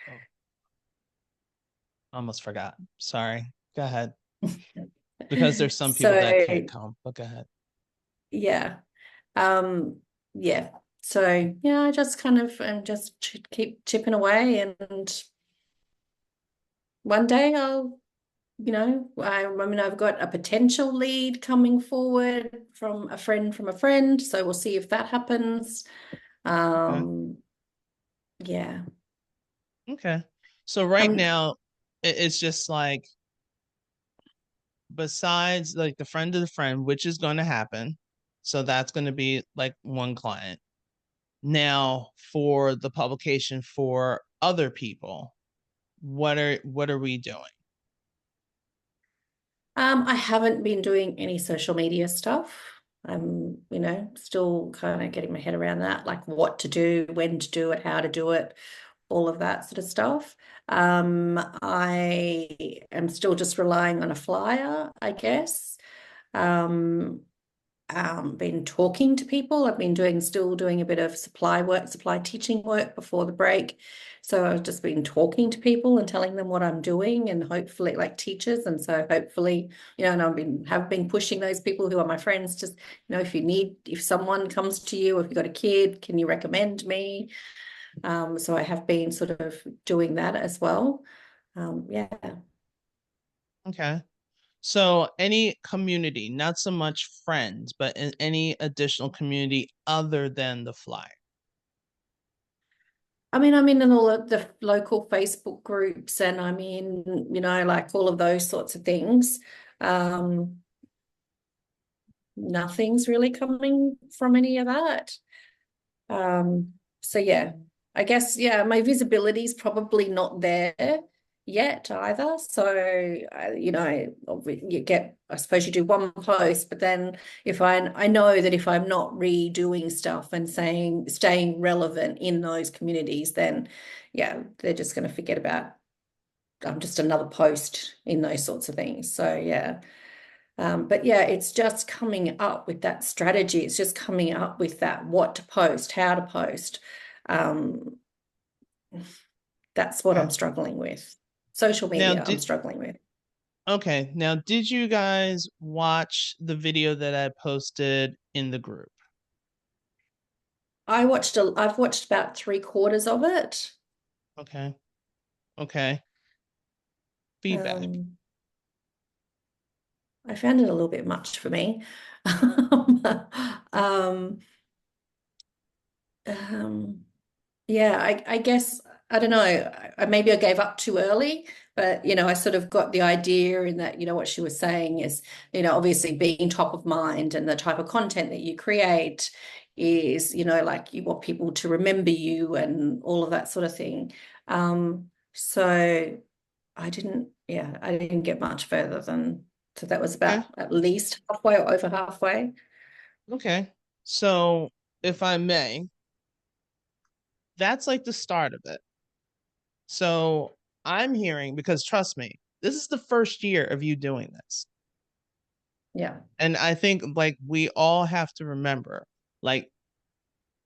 Oh, almost forgot. Sorry. Go ahead. Because there's some people that can't So come, but go ahead. yeah. Um, yeah. So yeah, I just kind of just keep chipping away, and one day I mean, I've got a potential lead coming forward from a friend, so we'll see if that happens. Okay. Yeah. Okay. So right Um, now, it's just like besides like the friend of the friend, which is going to happen. So that's going to be like one client. Now for the publication for other people, what are we doing? I haven't been doing any social media stuff. I'm, still kind of getting my head around that, like what to do, when to do it, how to do it, all of that sort of stuff. I am still just relying on a flyer, I guess. Um, been talking to people. I've been still doing a bit of supply work, supply teaching work before the break. So I've just been talking to people and telling them what I'm doing, and hopefully, like teachers. And so hopefully, and have been pushing those people who are my friends. Just, if someone comes to you, if you've got a kid, can you recommend me? So I have been sort of doing that as well. Yeah. Okay. So any community, not so much friends, but in any additional community other than the flyer. I mean, I'm in all of the local Facebook groups, and I'm in, like all of those sorts of things. Um, Nothing's really coming from any of that. So yeah, I guess, yeah, my visibility is probably not there yet either. So, I suppose you do one post, but then I know that if I'm not redoing stuff and staying relevant in those communities, then yeah, they're just going to forget about I'm just another post in those sorts of things. So yeah. But yeah, it's just coming up with that strategy. It's just coming up with that what to post, how to post. Um, that's what I'm Okay. struggling with. Social Now media, I'm did struggling with. Okay, now did you guys watch the video that I posted in the group? I've watched about three-quarters of it. Okay. Okay. Feedback. Um, I found it a little bit much for me. um, um, Yeah, I guess I don't know. Maybe I gave up too early, but I sort of got the idea in that, what she was saying is, obviously being top of mind and the type of content that you create is, like you want people to remember you and all of that sort of thing. So I didn't get much further than, so that was Okay. about at least halfway or over halfway. Okay. So, if I may, that's like the start of it. So, I'm hearing because trust me, this is the first year of you doing this. Yeah. And I think like we all have to remember like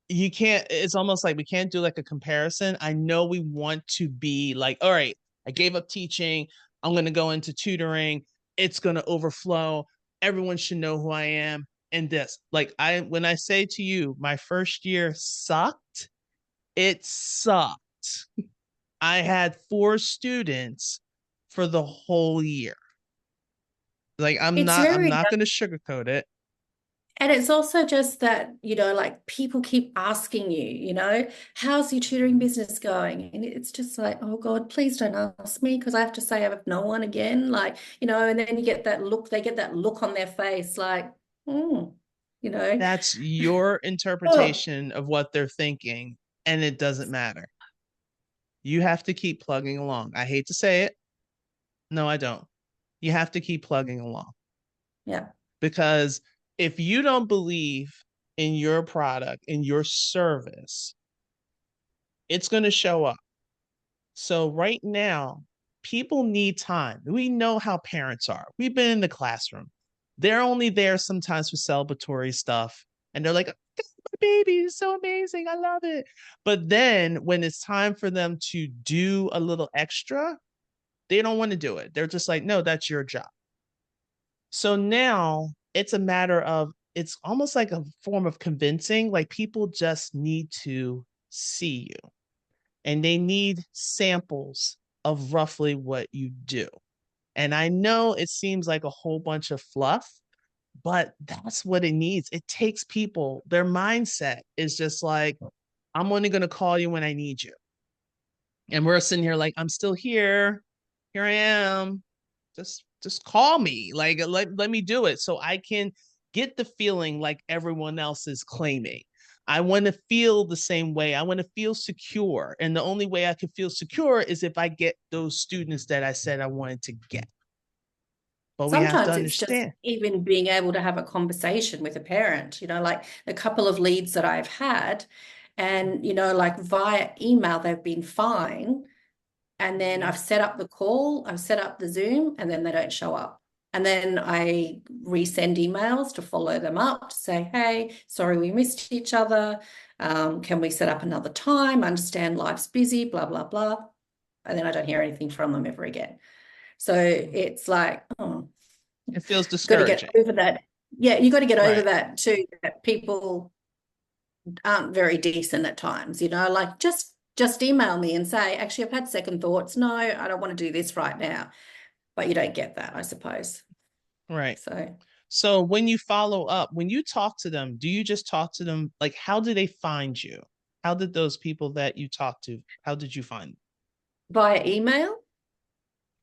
you can't it's almost like we can't do like a comparison. I know we want to be like, all right, I gave up teaching, I'm going to go into tutoring, it's going to overflow, everyone should know who I am and this. Like I when I say to you my first year sucked, it sucked. I had 4 students for the whole year. Like It's I'm very not going to sugarcoat it. And it's also just that, like people keep asking you, how's your tutoring business going? And it's just like, oh God, please don't ask me because I have to say I have no one again. Like, and then you get that look, they get that look on their face like, hmm, you know, That's your oh, interpretation of what they're thinking, and it doesn't matter. You have to keep plugging along. I hate to say it. No, I don't. You have to keep plugging along yeah. because if you don't believe in your product, in your service, it's going to show up. So, right now, people need time. We know how parents are. We've been in the classroom. They're only there sometimes for celebratory stuff. And they're like, my baby is so amazing. I love it. But then when it's time for them to do a little extra, they don't want to do it. They're just like, no, that's your job. So now it's a matter of, it's almost like a form of convincing. Like people just need to see you and they need samples of roughly what you do. And I know it seems like a whole bunch of fluff, but that's what it needs. It takes people, their mindset is just like, I'm only going to call you when I need you. And we're sitting here like, I'm still here. Here I am. Just call me. Like let me do it so I can get the feeling like everyone else is claiming. I want to feel the same way. I want to feel secure. And the only way I can feel secure is if I get those students that I said I wanted to get. But we have to Sometimes it's just understand. even being able to have a conversation with a parent, like a couple of leads that I've had, and, like via email, they've been fine. And then Mhm. I've set up the call, I've set up the Zoom, and then they don't show up. And then I resend emails to follow them up to say, hey, sorry, we missed each other. Can we set up another time? I understand life's busy, blah, blah, blah. And then I don't hear anything from them ever again. So it's like, oh, It feels got to get discouraging. over that. Yeah, you got to get over Right. that too, that people aren't very decent at times, like just email me and say, actually, I've had second thoughts. No, I don't want to do this right now. But you don't get that, I suppose. Right. So So when you follow up, when you talk to them, do you just talk to them? Like, how do they find you? How did those people that you talked to, how did you find them? via email.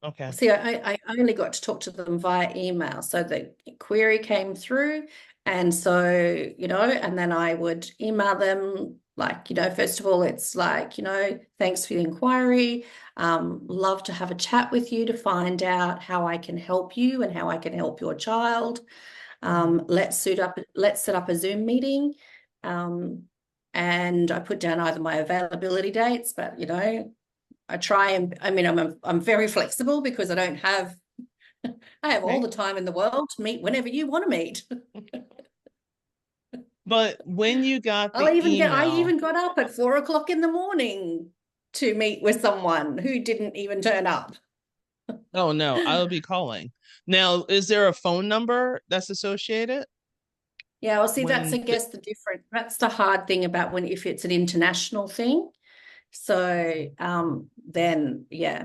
Okay. See, I only got to talk to them via email. So the query came through. And so, and then I would email them like, first of all, it's like, thanks for the inquiry. Love to have a chat with you to find out how I can help you and how I can help your child. Mhm. Let's set up a Zoom meeting. Um, and I put down either my availability dates, but I try and I mean I'm very flexible because I have all Okay. the time in the world to meet whenever you want to meet. But when you got the I email, even got up at 4 o'clock in the morning to meet with someone who didn't even turn up. oh no, I will be calling. Now, is there a phone number that's associated Yeah, well, see, that's I when the, guess that's the hard thing about when if it's an international thing. So then yeah,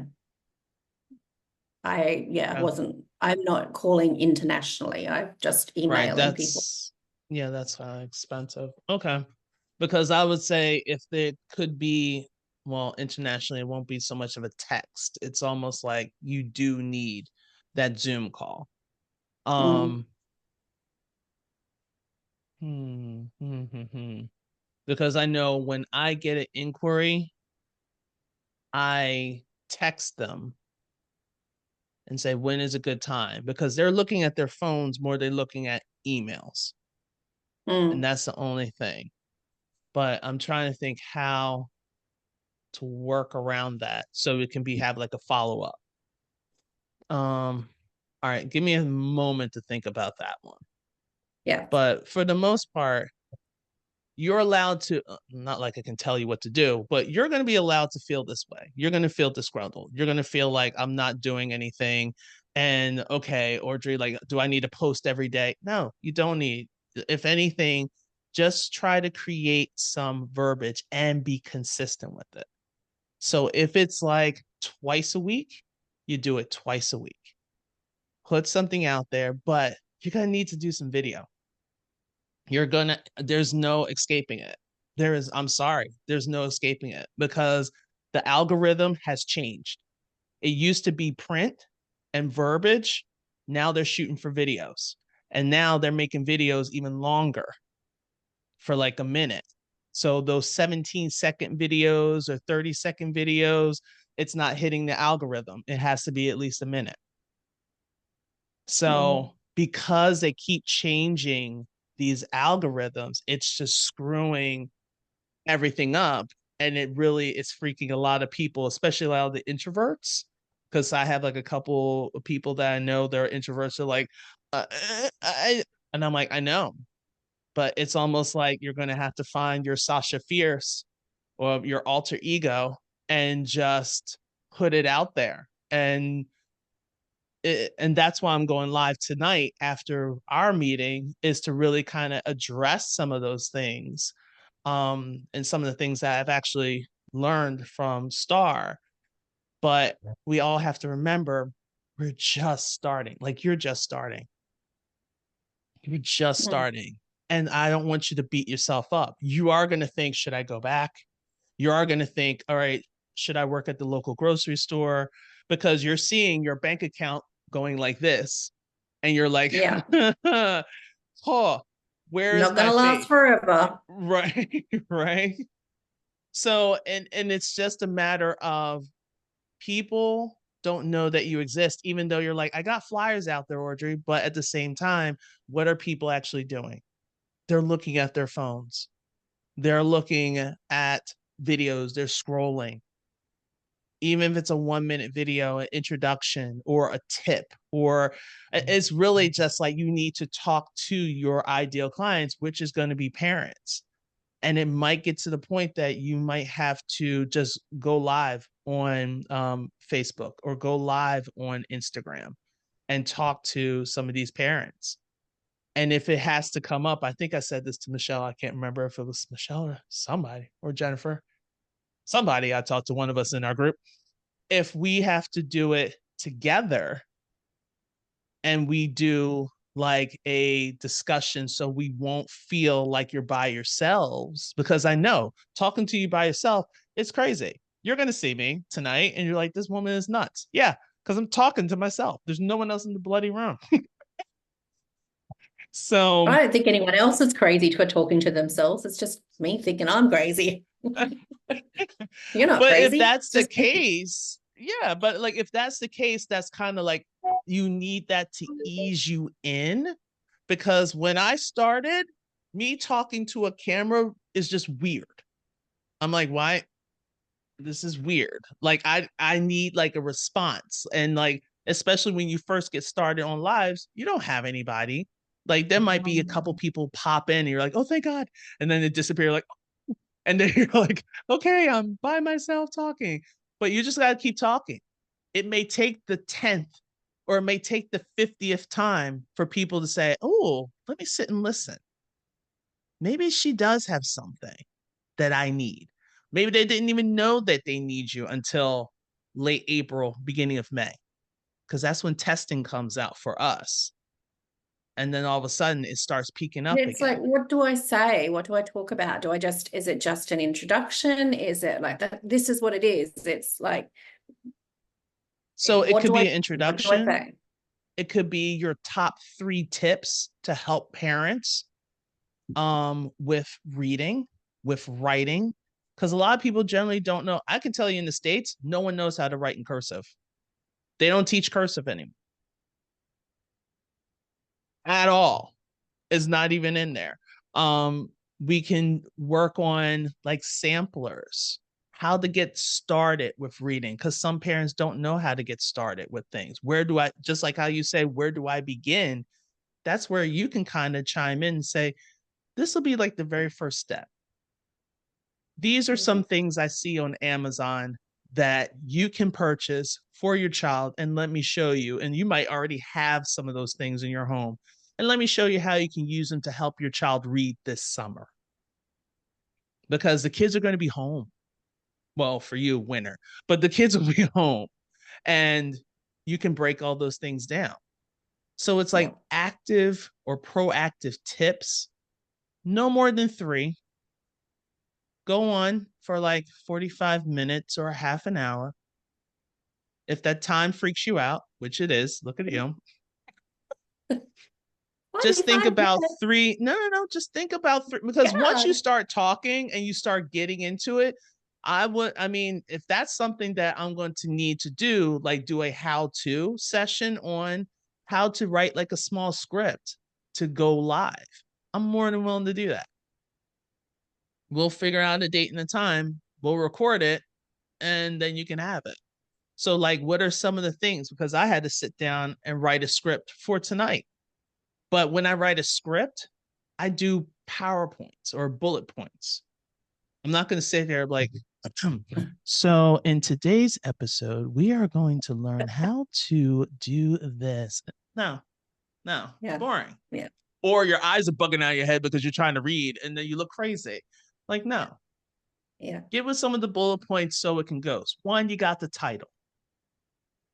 okay. I'm not calling internationally. I'm just Right, emailing people. that's expensive. Okay. Because I would say if there could be, well, internationally, it won't be so much of a text. It's almost like you do need that Zoom call. Mm, Um, because I know when I get an inquiry, I text them and say, when is a good time? Because they're looking at their phones more than looking at emails. And mm. that's the only thing. But I'm trying to think how to work around that so it can be have like a follow up. All right, give me a moment to think about that one. Yeah. But for the most part, you're allowed to, not like I can tell you what to do, but you're going to be allowed to feel this way. You're going to feel disgruntled. You're going to feel like I'm not doing anything. And okay, Audrey, like, do I need to post every day? No, you don't need. If anything, just try to create some verbiage and be consistent with it. So if it's like twice a week, you do it twice a week. Put something out there, but you're going to need to do some video. There's no escaping it. I'm sorry, there's no escaping it because the algorithm has changed. It used to be print and verbiage. Now they're shooting for videos. And now they're making videos even longer for like a minute. So those 17-second videos or 30-second videos, it's not hitting the algorithm. It has to be at least a minute. Mm, So because they keep changing these algorithms, it's just screwing everything up. And it really is freaking a lot of people, especially a lot of the introverts. Because I have like a couple of people that I know they're introverts are like, and I'm like, I know. but it's almost like you're going to have to find your Sasha Fierce or your alter ego and just put it out there. And that's why I'm going live tonight after our meeting, is to really kind of address some of those things, and some of the things that I've actually learned from Star. But we all have to remember, we're just starting. Like, you're just starting. You're just Mm. starting. And I don't want you to beat yourself up. You are going to think, should I go back? You are going to think, all right, should I work at the local grocery store? Because you're seeing your bank account going like this. And you're like, Yeah, oh, where is not going my to last faith? forever. Right. Right. So, and it's just a matter of, people don't know that you exist, even though you're like, I got flyers out there, Audrey. But at the same time, what are people actually doing? They're looking at their phones. They're looking at videos. They're scrolling. Even if it's a 1 minute video, an introduction or a tip, or it's really just like, you need to talk to your ideal clients, which is going to be parents. And it might get to the point that you might have to just go live on Facebook or go live on Instagram and talk to some of these parents. And if it has to come up, I think I said this to Michelle. I can't remember if it was Michelle or somebody, or Jennifer, somebody. I talked to one of us in our group. If we have to do it together, and we do like a discussion, so we won't feel like you're by yourselves, because I know talking to you by yourself, it's crazy. You're going to see me tonight and you're like, this woman is nuts. Yeah, because I'm talking to myself. There's no one else in the bloody room. So, I don't think anyone else is crazy for talking to themselves. It's just me thinking I'm crazy. You're not but if crazy. that's It's the just me. case, yeah, but like, if that's the case, that's kind of like, you need that to ease you in. Because when I started, me talking to a camera is just weird. I'm like, why? This is weird. Like, I need like a response. And like, especially when you first get started on lives, you don't have anybody. Like, there might be a couple people pop in and you're like, oh, thank God. And then they disappear, like, and then you're like, okay, I'm by myself talking. But you just gotta keep talking. It may take the 10th, or it may take the 50th time for people to say, oh, let me sit and listen. Maybe she does have something that I need. Maybe they didn't even know that they need you until late April, beginning of May, because that's when testing comes out for us. And then all of a sudden it starts peaking up It's like, again. what do I say? What do I talk about? Is it just an introduction? Is it like that? This is what it is. It's like, So it could be an what do I introduction. say? It could be your top 3 tips to help parents with reading, with writing. Because a lot of people generally don't know. I can tell you, in the States, no one knows how to write in cursive. They don't teach cursive anymore at all. Is not even in there. We can work on like samplers, how to get started with reading, because some parents don't know how to get started with things. Where do I, just like how you say, where do I begin? That's where you can kind of chime in and say, this will be like the very first step. These are some Mhm. things I see on Amazon that you can purchase for your child, and let me show you. And you might already have some of those things in your home. And let me show you how you can use them to help your child read this summer, because the kids are going to be home. Well, for you, winter, but the kids will be home, and you can break all those things down. So it's Yeah. like active or proactive tips, no more than 3. Go on for like 45 minutes or a half an hour. If that time freaks you out, which it is, look at you. Just think 45 about minutes. 3. No, no, no. Just think about 3. Because once you God. start talking and you start getting into it, I mean, if that's something that I'm going to need to do, like do a how to session on how to write like a small script to go live, I'm more than willing to do that. We'll figure out a date and a time, we'll record it, and then you can have it. So, like, what are some of the things? Because I had to sit down and write a script for tonight. But when I write a script, I do PowerPoints or bullet points. I'm not going to sit there like, so in today's episode, we are going to learn how to do this. No, no, Yeah. boring. Yeah. Or your eyes are bugging out of your head because you're trying to read and then you look crazy. Like, no, Yeah. give us some of the bullet points so it can go. One, you got the title.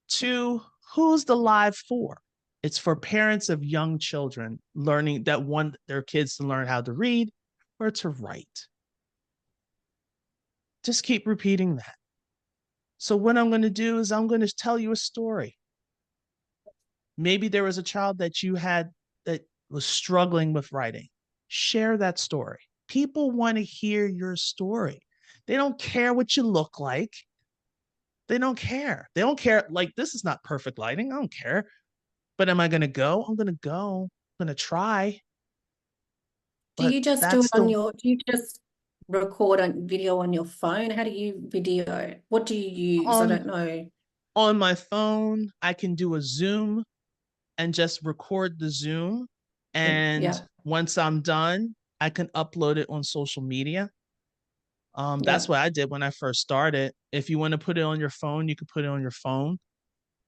Two, who's the live for? It's for parents of young children learning that want their kids to learn how to read or to write. Just keep repeating that. So, what I'm going to do is I'm going to tell you a story. Maybe there was a child that you had that was struggling with writing. Share that story. People want to hear your story. They don't care what you look like. They don't care. They don't care. Like, this is not perfect lighting. I don't care. But am I going to go? I'm going to go. I'm going to try. Do But you just do it that's on the your, do you just record on video on your phone? How do you video? What do you use? I on don't know. on my phone, I can do a Zoom and just record the Zoom. And Yeah. once I'm done, I can upload it on social media. That's Yeah. what I did when I first started. If you want to put it on your phone, you can put it on your phone.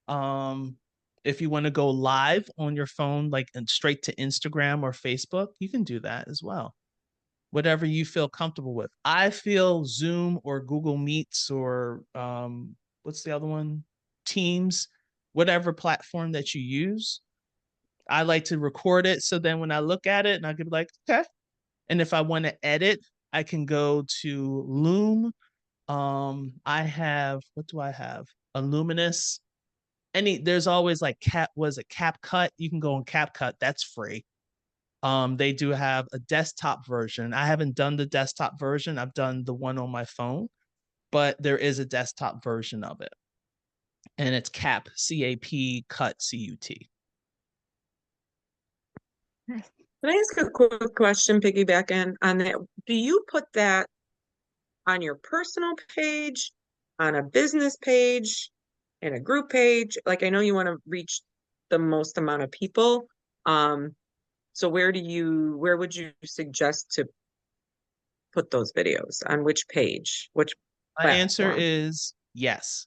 Um, if you want to go live on your phone, like and straight to Instagram or Facebook, you can do that as well. Whatever you feel comfortable with. I feel Zoom or Google Meets or what's the other one? Teams, whatever platform that you use. I like to record it so then when I look at it and I can be like, okay. And if I want to edit, I can go to Loom. I have what do I have? A Luminous. There's always like was it CapCut? You can go on CapCut, that's free. They do have a desktop version. I haven't done the desktop version. I've done the one on my phone, but there is a desktop version of it. And it's CAP cut CUT. Can I ask a quick question, piggyback on that? Do you put that on your personal page, on a business page, in a group page? Like I know you want to reach the most amount of people. So where would you suggest to put those videos? On which page? Which My answer platform? is yes.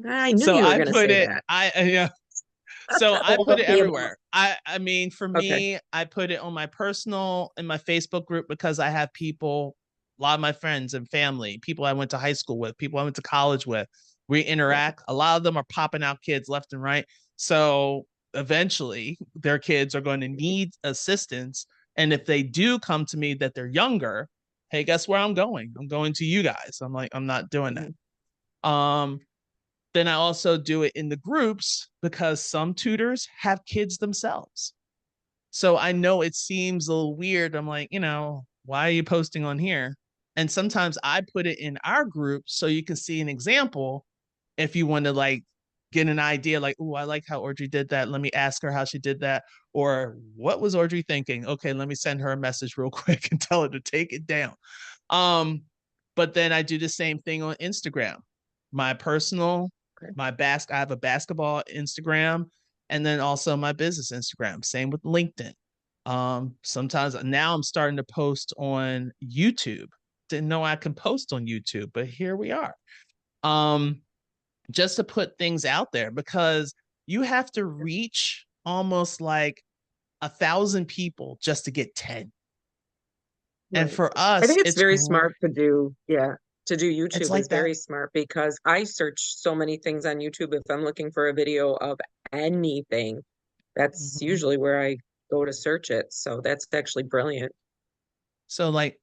I knew So you were I going to put say it, that. yeah. So I All put of it the above. everywhere. I mean, for Okay. me, I put it on my personal in my Facebook group because I have people, a lot of my friends and family, people I went to high school with, people I went to college with. We Yeah. interact. A lot of them are popping out kids left and right. So eventually their kids are going to need assistance. And if they do come to me that they're younger, hey, guess where I'm going? I'm going to you guys. I'm like, I'm not doing that. Mhm. Um, then I also do it in the groups because some tutors have kids themselves. So I know it seems a little weird. I'm like, why are you posting on here? And sometimes I put it in our group so you can see an example if you want to like get an idea like, oh, I like how Audrey did that. Let me ask her how she did that. Or what was Audrey thinking? Okay, let me send her a message real quick and tell her to take it down. Um, but then I do the same thing on Instagram. My personal, Okay. I have a basketball Instagram and then also my business Instagram. Same with LinkedIn. Sometimes now I'm starting to post on YouTube. Didn't know I can post on YouTube, but here we are. Um, just to put things out there because you have to reach almost like 1,000 people just to get 10. And Right. for I us, think it's very smart to do, yeah, to do it's YouTube is like that. very smart because I search so many things on YouTube. If I'm looking for a video of anything, that's Mhm. usually where I go to search it. So that's actually brilliant. So like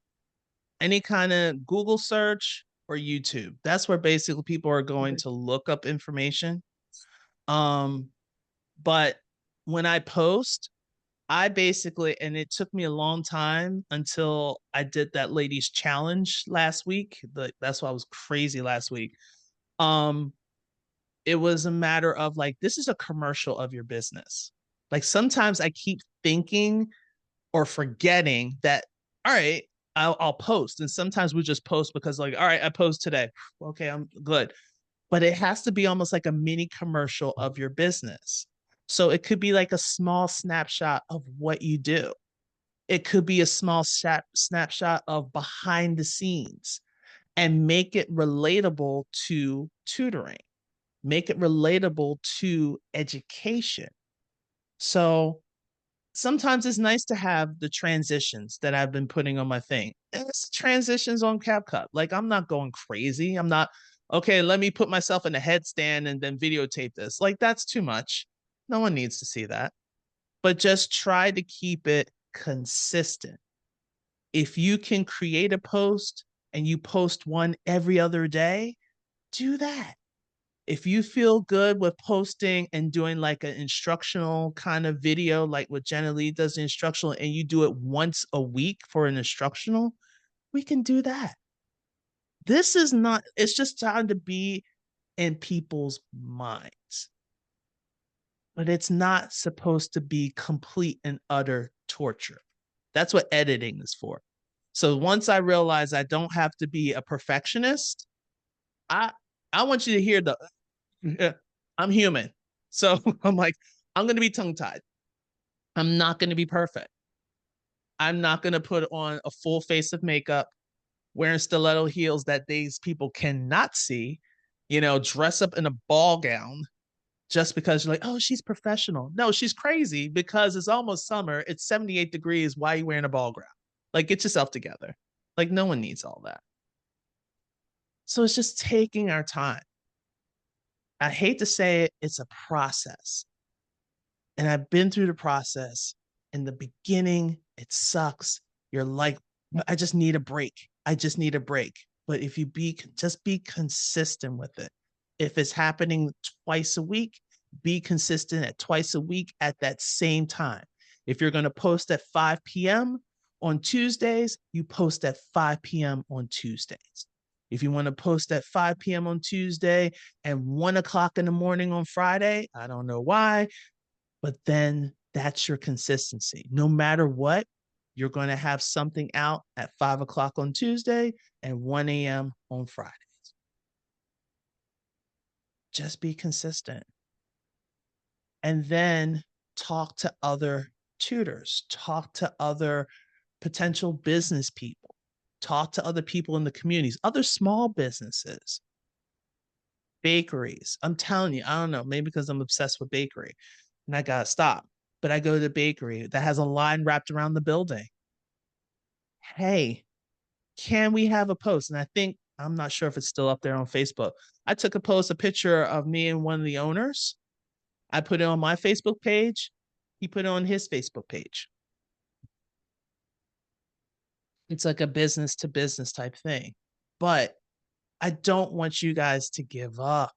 any kind of Google search or YouTube, that's where basically people are going Mhm. to look up information. Um, but when I post, I basically, and it took me a long time until I did that ladies challenge last week. That's why I was crazy last week. Um, it was a matter of like, this is a commercial of your business. Like sometimes I keep thinking or forgetting that, all right, I'll post. And sometimes we just post because like, all right, I post today. Okay, I'm good. But it has to be almost like a mini commercial of your business. So it could be like a small snapshot of what you do. It could be a small snapshot of behind the scenes, and make it relatable to tutoring, make it relatable to education. So sometimes it's nice to have the transitions that I've been putting on my thing. It's transitions on CapCut. Like, I'm not going crazy. I'm not, okay, let me put myself in a headstand and then videotape this. Like, that's too much. No one needs to see that. But just try to keep it consistent. If you can create a post and you post one every other day, do that. If you feel good with posting and doing like an instructional kind of video, like what Jenna Lee does the instructional, and you do it once a week for an instructional, we can do that. This is not, it's just time to be in people's minds. But it's not supposed to be complete and utter torture. That's what editing is for. So once I realize I don't have to be a perfectionist, I I want you to hear the I'm human. So I'm like, I'm going to be tongue tied. I'm not going to be perfect. I'm not going to put on a full face of makeup, wearing stiletto heels that these people cannot see, dress up in a ball gown just because you're like, oh, she's professional. No, she's crazy because it's almost summer. It's 78 degrees. Why are you wearing a ball gown? Like, get yourself together. Like, no one needs all that. So it's just taking our time. I hate to say it, it's a process. And I've been through the process. In the beginning, it sucks. You're like, I just need a break. I just need a break. But if you just be consistent with it. If it's happening twice a week, be consistent at twice a week at that same time. If you're going to post at 5 p.m. on Tuesdays, you post at 5 p.m. on Tuesdays. If you want to post at 5 p.m. on Tuesday and 1 o'clock in the morning on Friday, I don't know why, but then that's your consistency. No matter what, you're going to have something out at 5 o'clock on Tuesday and 1 a.m. on Fridays. Just be consistent. And then talk to other tutors, talk to other potential business people, talk to other people in the communities, other small businesses, bakeries. I'm telling you, I don't know, maybe because I'm obsessed with bakery and I gotta stop. But I go to the bakery that has a line wrapped around the building. Hey, can we have a post? And I think, I'm not sure if it's still up there on Facebook. I took a picture of me and one of the owners. I put it on my Facebook page. He put it on his Facebook page. It's like a business to business type thing. But I don't want you guys to give up.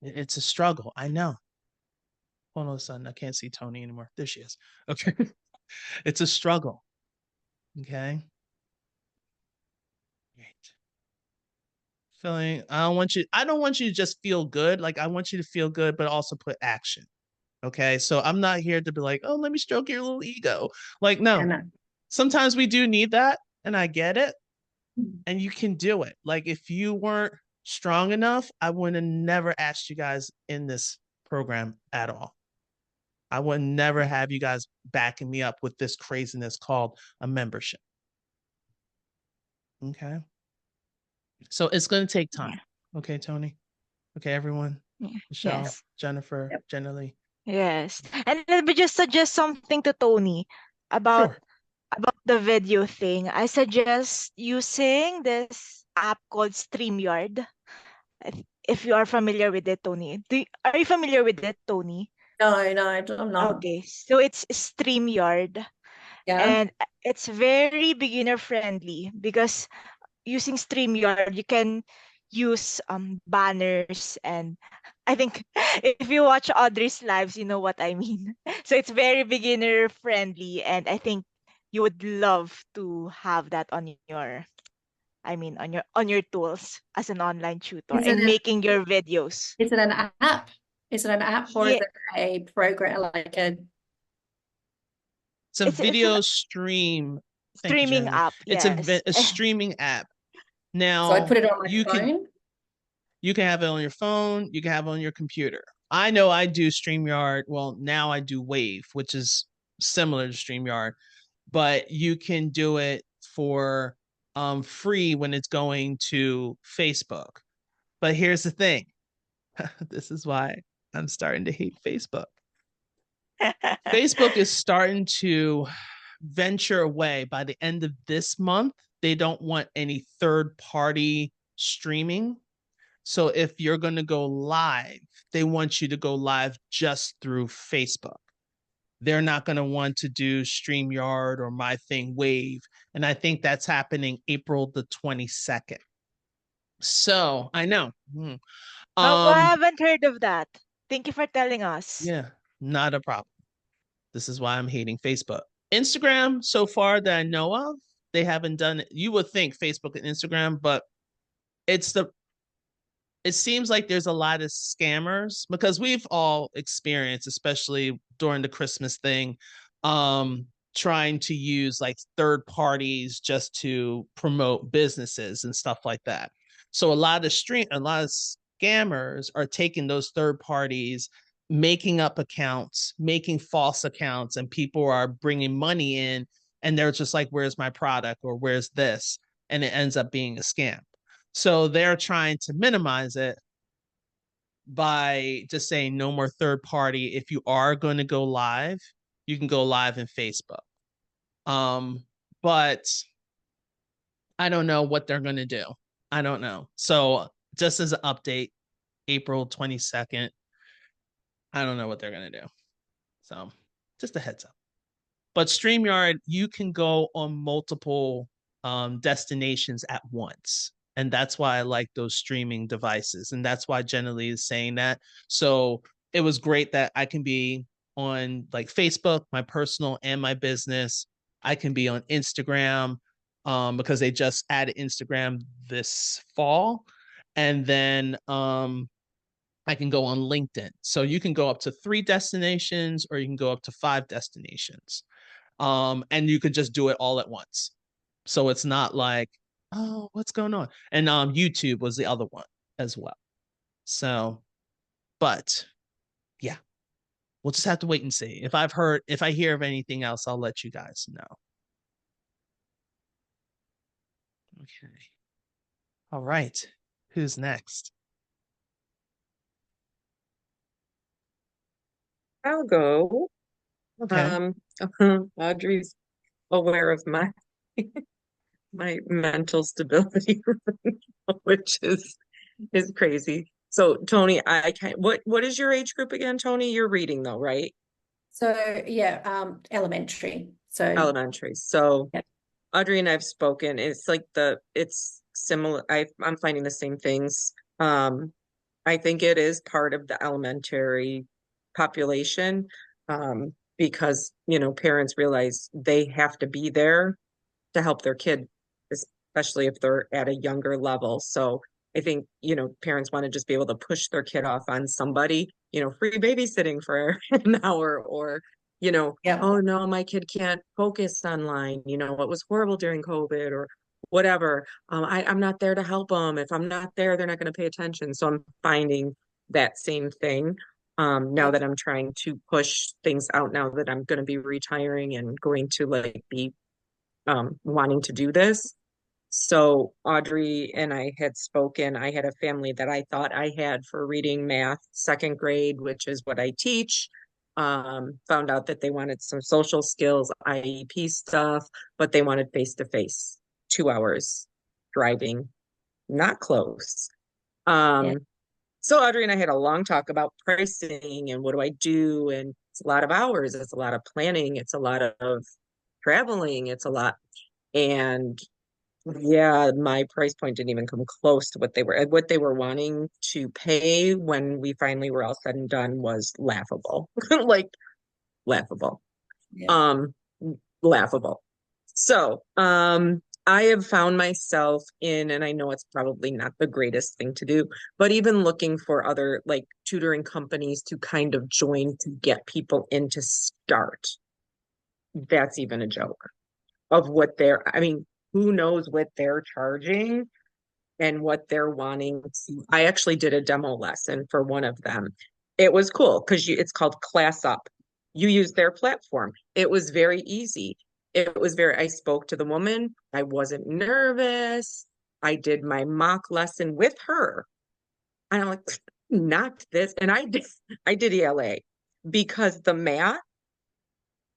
It's a struggle. I know. Hold on a second. I can't see Tony anymore. There she is. Okay. It's a struggle. Okay. Right. I don't want you to just feel good. Like, I want you to feel good, but also put action. Okay. So I'm not here to be like, oh, let me stroke your little ego. Like, no. Sometimes we do need that, and I get it. And you can do it. Like, if you weren't strong enough, I would have never asked you guys in this program at all. I would never have you guys backing me up with this craziness called a membership. Okay. So it's going to take time. Okay, Tony. Okay, everyone. Michelle, yes. Jennifer, yep. Jenna Lee. Yes. And let me just suggest something to Tony about the video thing. I suggest using this app called StreamYard. If you are familiar with it, Tony. Are you familiar with it, Tony? No, I'm not. Okay, so it's StreamYard. Yeah. And it's very beginner friendly because using StreamYard, you can use banners, and I think if you watch Audrey's lives, you know what I mean. So it's very beginner friendly, and I think you would love to have that on your tools as an online tutor and making your videos. Is it an app? Is it an app or is it a program like a? It's a video streaming app. It's a streaming app. Now, so I put it on my phone. You can have it on your phone. You can have it on your computer. I know I do StreamYard. Well, now I do Wave, which is similar to StreamYard, but you can do it for free when it's going to Facebook. But here's the thing. This is why I'm starting to hate Facebook. Facebook is starting to venture away. By the end of this month, they don't want any third party streaming. So if you're going to go live, they want you to go live just through Facebook. They're not going to want to do StreamYard or My Thing Wave. And I think that's happening April the 22nd. So I know. Oh, I haven't heard of that. Thank you for telling us. Yeah, not a problem. This is why I'm hating Facebook. Instagram, so far that I know of, they haven't done it. You would think Facebook and Instagram, but it seems like there's a lot of scammers because we've all experienced, especially during the Christmas thing, trying to use like third parties just to promote businesses and stuff like that. So a lot of scammers are taking those third parties, making up accounts, making false accounts, and people are bringing money in and they're just like, where's my product or where's this? And it ends up being a scam. So they're trying to minimize it by just saying no more third party. If you are going to go live, you can go live in Facebook. But I don't know what they're going to do. I don't know. So just as an update, April 22nd, I don't know what they're going to do. So just a heads up. But StreamYard, you can go on multiple destinations at once. And that's why I like those streaming devices. And that's why generally is saying that. So it was great that I can be on like Facebook, my personal and my business. I can be on Instagram because they just added Instagram this fall. And then I can go on LinkedIn. So you can go up to 3 destinations or you can go up to 5 destinations. And you could just do it all at once. So it's not like, oh, what's going on? And YouTube was the other one as well. So, but yeah, we'll just have to wait and see. If I hear of anything else, I'll let you guys know. Okay. All right. Who's next? I'll go. Okay. Audrey's aware of my my mental stability, which is crazy. So Tony, I can't. What is your age group again, Tony? You're reading though, right? So yeah, elementary. So Elementary. So yeah. Audrey and I've spoken. It's similar. I'm finding the same things. I think it is part of the elementary population, because parents realize they have to be there to help their kid, especially if they're at a younger level. So I think, parents want to just be able to push their kid off on somebody, free babysitting for an hour, or, Yeah. oh no, my kid can't focus online. It was horrible during COVID or whatever. I'm not there to help them. If I'm not there, they're not going to pay attention. So I'm finding that same thing. Now that I'm trying to push things out, now that I'm going to be retiring and going to be wanting to do this. So Audrey and I had spoken. I had a family that I thought I had for reading math, 2nd grade, which is what I teach. Found out that they wanted some social skills, IEP stuff, but they wanted face-to-face, 2 hours driving, not close. So Audrey and I had a long talk about pricing and what do I do? And it's a lot of hours, it's a lot of planning, it's a lot of traveling, it's a lot. And yeah, my price point didn't even come close to what they were wanting to pay when we finally were all said and done was laughable. Like laughable. Yeah. Laughable. So, I have found myself in, and I know it's probably not the greatest thing to do, but even looking for other tutoring companies to kind of join to get people in to start. That's even a joke of I mean, who knows what they're charging and what they're wanting to. I actually did a demo lesson for one of them. It was cool because it's called Class Up. You use their platform. It was very easy. I spoke to the woman. I wasn't nervous. I did my mock lesson with her. And I'm like, not this. And I did ELA because the math,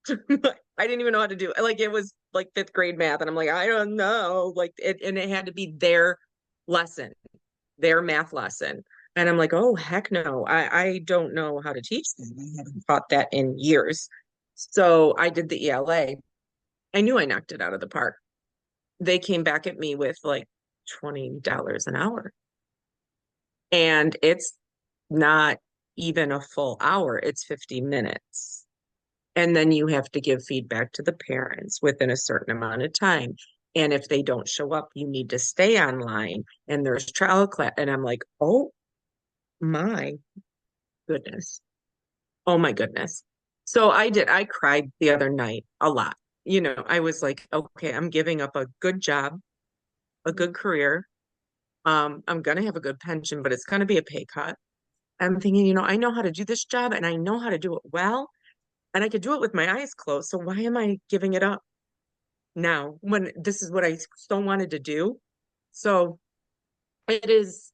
I didn't even know how to do it. Like it was like fifth grade math. And I'm like, I don't know. Like it, and it had to be their lesson, their math lesson. And I'm like, oh, heck no. I don't know how to teach that. I haven't taught that in years. So I did the ELA. I knew I knocked it out of the park. They came back at me with like $20 an hour. And it's not even a full hour, it's 50 minutes. And then you have to give feedback to the parents within a certain amount of time. And if they don't show up, you need to stay online and there's trial class. And I'm like, oh my goodness. Oh my goodness. So I cried the other night a lot. I was like, okay, I'm giving up a good job, a good career. I'm gonna have a good pension, but it's gonna be a pay cut. I'm thinking, I know how to do this job and I know how to do it well, and I could do it with my eyes closed. So why am I giving it up now when this is what I so wanted to do? So it is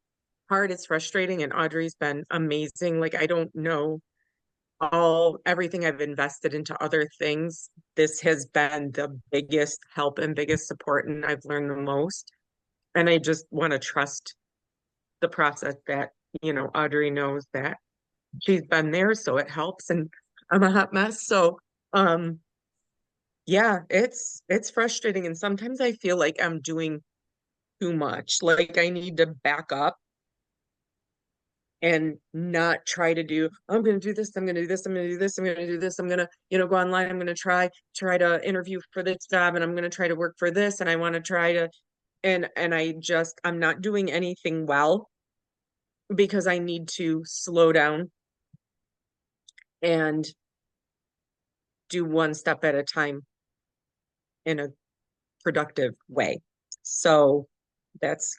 hard, it's frustrating, and Audrey's been amazing. Like I don't know everything I've invested into other things. This has been the biggest help and biggest support, and I've learned the most. And I just want to trust the process that, Audrey knows that she's been there, so it helps. And I'm a hot mess. So yeah, it's frustrating. And sometimes I feel like I'm doing too much. Like I need to back up and not try to do, I'm going to do this, I'm going to do this, I'm going to do this, I'm going to do this, I'm going to, go online, I'm going to try to interview for this job, and I'm going to try to work for this, and I want to try to, and I'm not doing anything well because I need to slow down and do one step at a time in a productive way. So that's,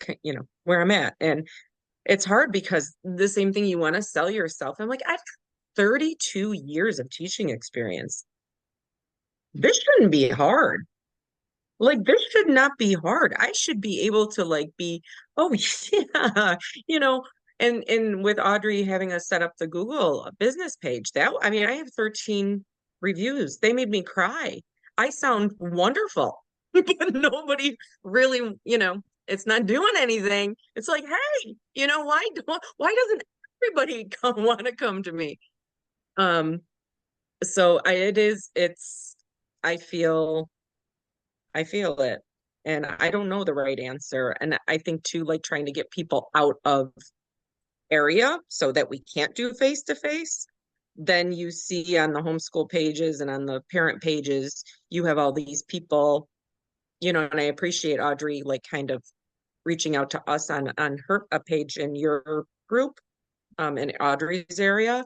where I'm at. And it's hard because the same thing, you want to sell yourself. I'm like, I've 32 years of teaching experience. This shouldn't be hard. Like this should not be hard. I should be able to like be, oh yeah, and with Audrey having us set up the Google business page, I mean, I have 13 reviews. They made me cry. I sound wonderful, but nobody really, it's not doing anything. It's like, hey, why doesn't everybody want to come to me? So I feel it. And I don't know the right answer. And I think too, like trying to get people out of area so that we can't do face to face. Then you see on the homeschool pages and on the parent pages, you have all these people, and I appreciate Audrey like kind of reaching out to us on her a page in your group, in Audrey's area,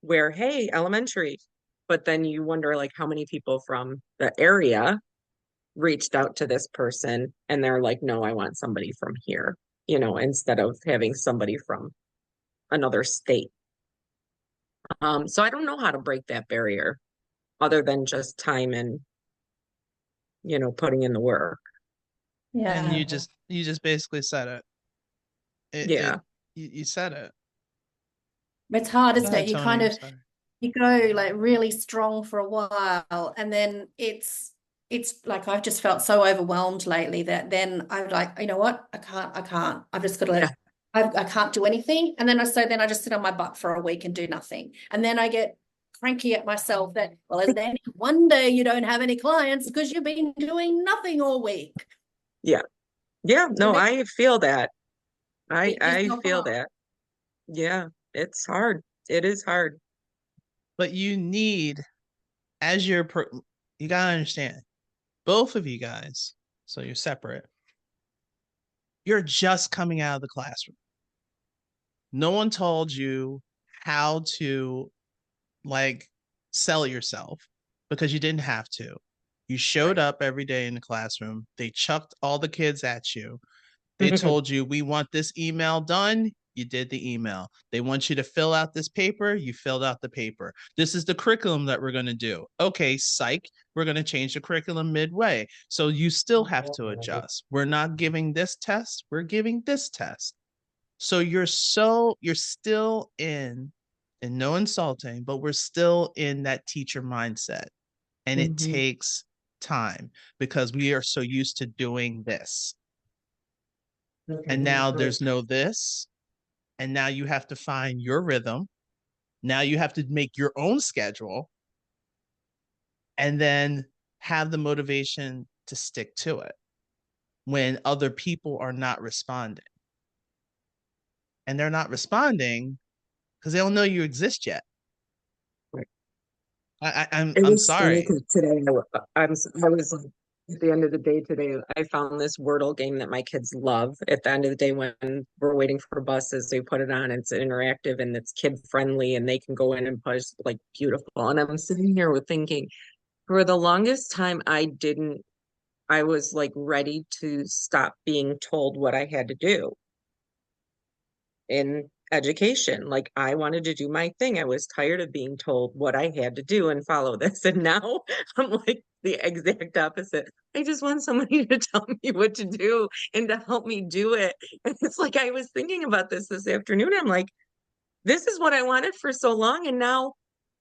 where hey, elementary. But then you wonder like how many people from the area reached out to this person and they're like, no, I want somebody from here, instead of having somebody from another state. So I don't know how to break that barrier other than just time and, putting in the work. And Yeah. you just basically said it. Yeah. You said it. It's hard, Go isn't ahead, it? You Tony. kind I'm of sorry. you go like really strong for a while, and then it's like I've just felt so overwhelmed lately that then I'm like, you know what? I can't. I've just got to Yeah. I can't do anything. And then I just sit on my butt for a week and do nothing. And then I get cranky at myself that, well, is there any wonder you don't have any clients because you've been doing nothing all week? Yeah. Yeah. No, And I feel that. beat I yourself feel up. that. Yeah. It's hard. It is hard. But you need, as you gotta understand, both of you guys, so you're separate, you're just coming out of the classroom. No one told you how to like sell yourself because you didn't have to. You showed Right. up every day in the classroom. They chucked all the kids at you. They told you, we want this email done. you did the email. They want you to fill out this paper, you filled out the paper. This is the curriculum that we're going to do. Okay, psych, we're going to change the curriculum midway. So you still have to adjust. We're not giving this test, we're giving this test. So you're still in, and no insulting, but we're still in that teacher mindset. And it takes time because we are so used to doing this. And now there's no this. And now you have to find your rhythm. Now you have to make your own schedule and then have the motivation to stick to it when other people are not responding. And they're not responding because they don't know you exist yet. Right. I'm sorry. Today I was like, at the end of the day today, I found this Wordle game that my kids love. At the end of the day, when we're waiting for buses, they put it on. It's interactive and it's kid friendly, and they can go in and push like beautiful. And I'm sitting here with thinking, for the longest time, I was like ready to stop being told what I had to do in education. Like I wanted to do my thing. I was tired of being told what I had to do and follow this. And now I'm like the exact opposite. I just want somebody to tell me what to do and to help me do it. And it's like I was thinking about this afternoon. I'm like, this is what I wanted for so long. And now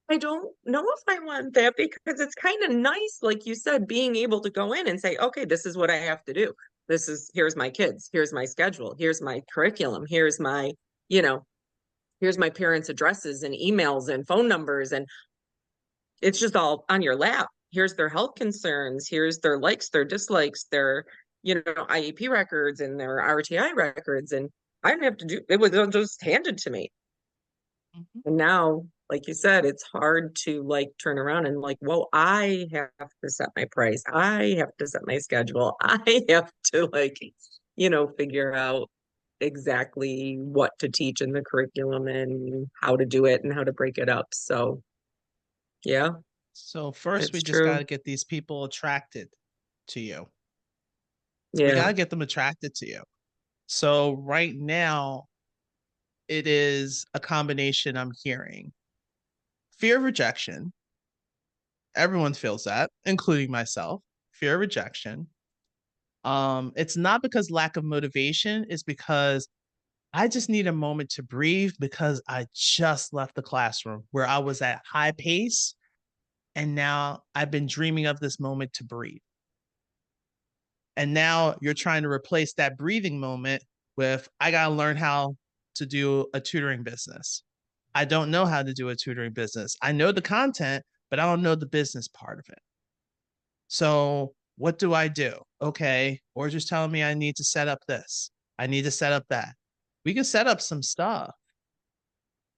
I don't know if I want that because it's kind of nice, like you said, being able to go in and say, okay, this is what I have to do. Here's my kids, here's my schedule, here's my curriculum, here's my, you know, here's my parents' addresses and emails and phone numbers. And it's just all on your lap. Here's their health concerns, here's their likes, their dislikes, their, IEP records and their RTI records. And I didn't have to do it, was just handed to me. And now, like you said, it's hard to like turn around and like, well, I have to set my price. I have to set my schedule. I have to like, figure out exactly what to teach in the curriculum and how to do it and how to break it up. So, yeah, So first, we it's just got true. to get these people attracted to you. We got Yeah. to get them attracted to you. So right now, it is a combination I'm hearing. Fear of rejection. Everyone feels that, including myself. Fear of rejection. It's not because lack of motivation, it's because I just need a moment to breathe because I just left the classroom where I was at high pace and now I've been dreaming of this moment to breathe. And now you're trying to replace that breathing moment with, I got to learn how to do a tutoring business. I don't know how to do a tutoring business. I know the content, but I don't know the business part of it. So what do I do? Okay. Or just telling me I need to set up this. I need to set up that. We can set up some stuff,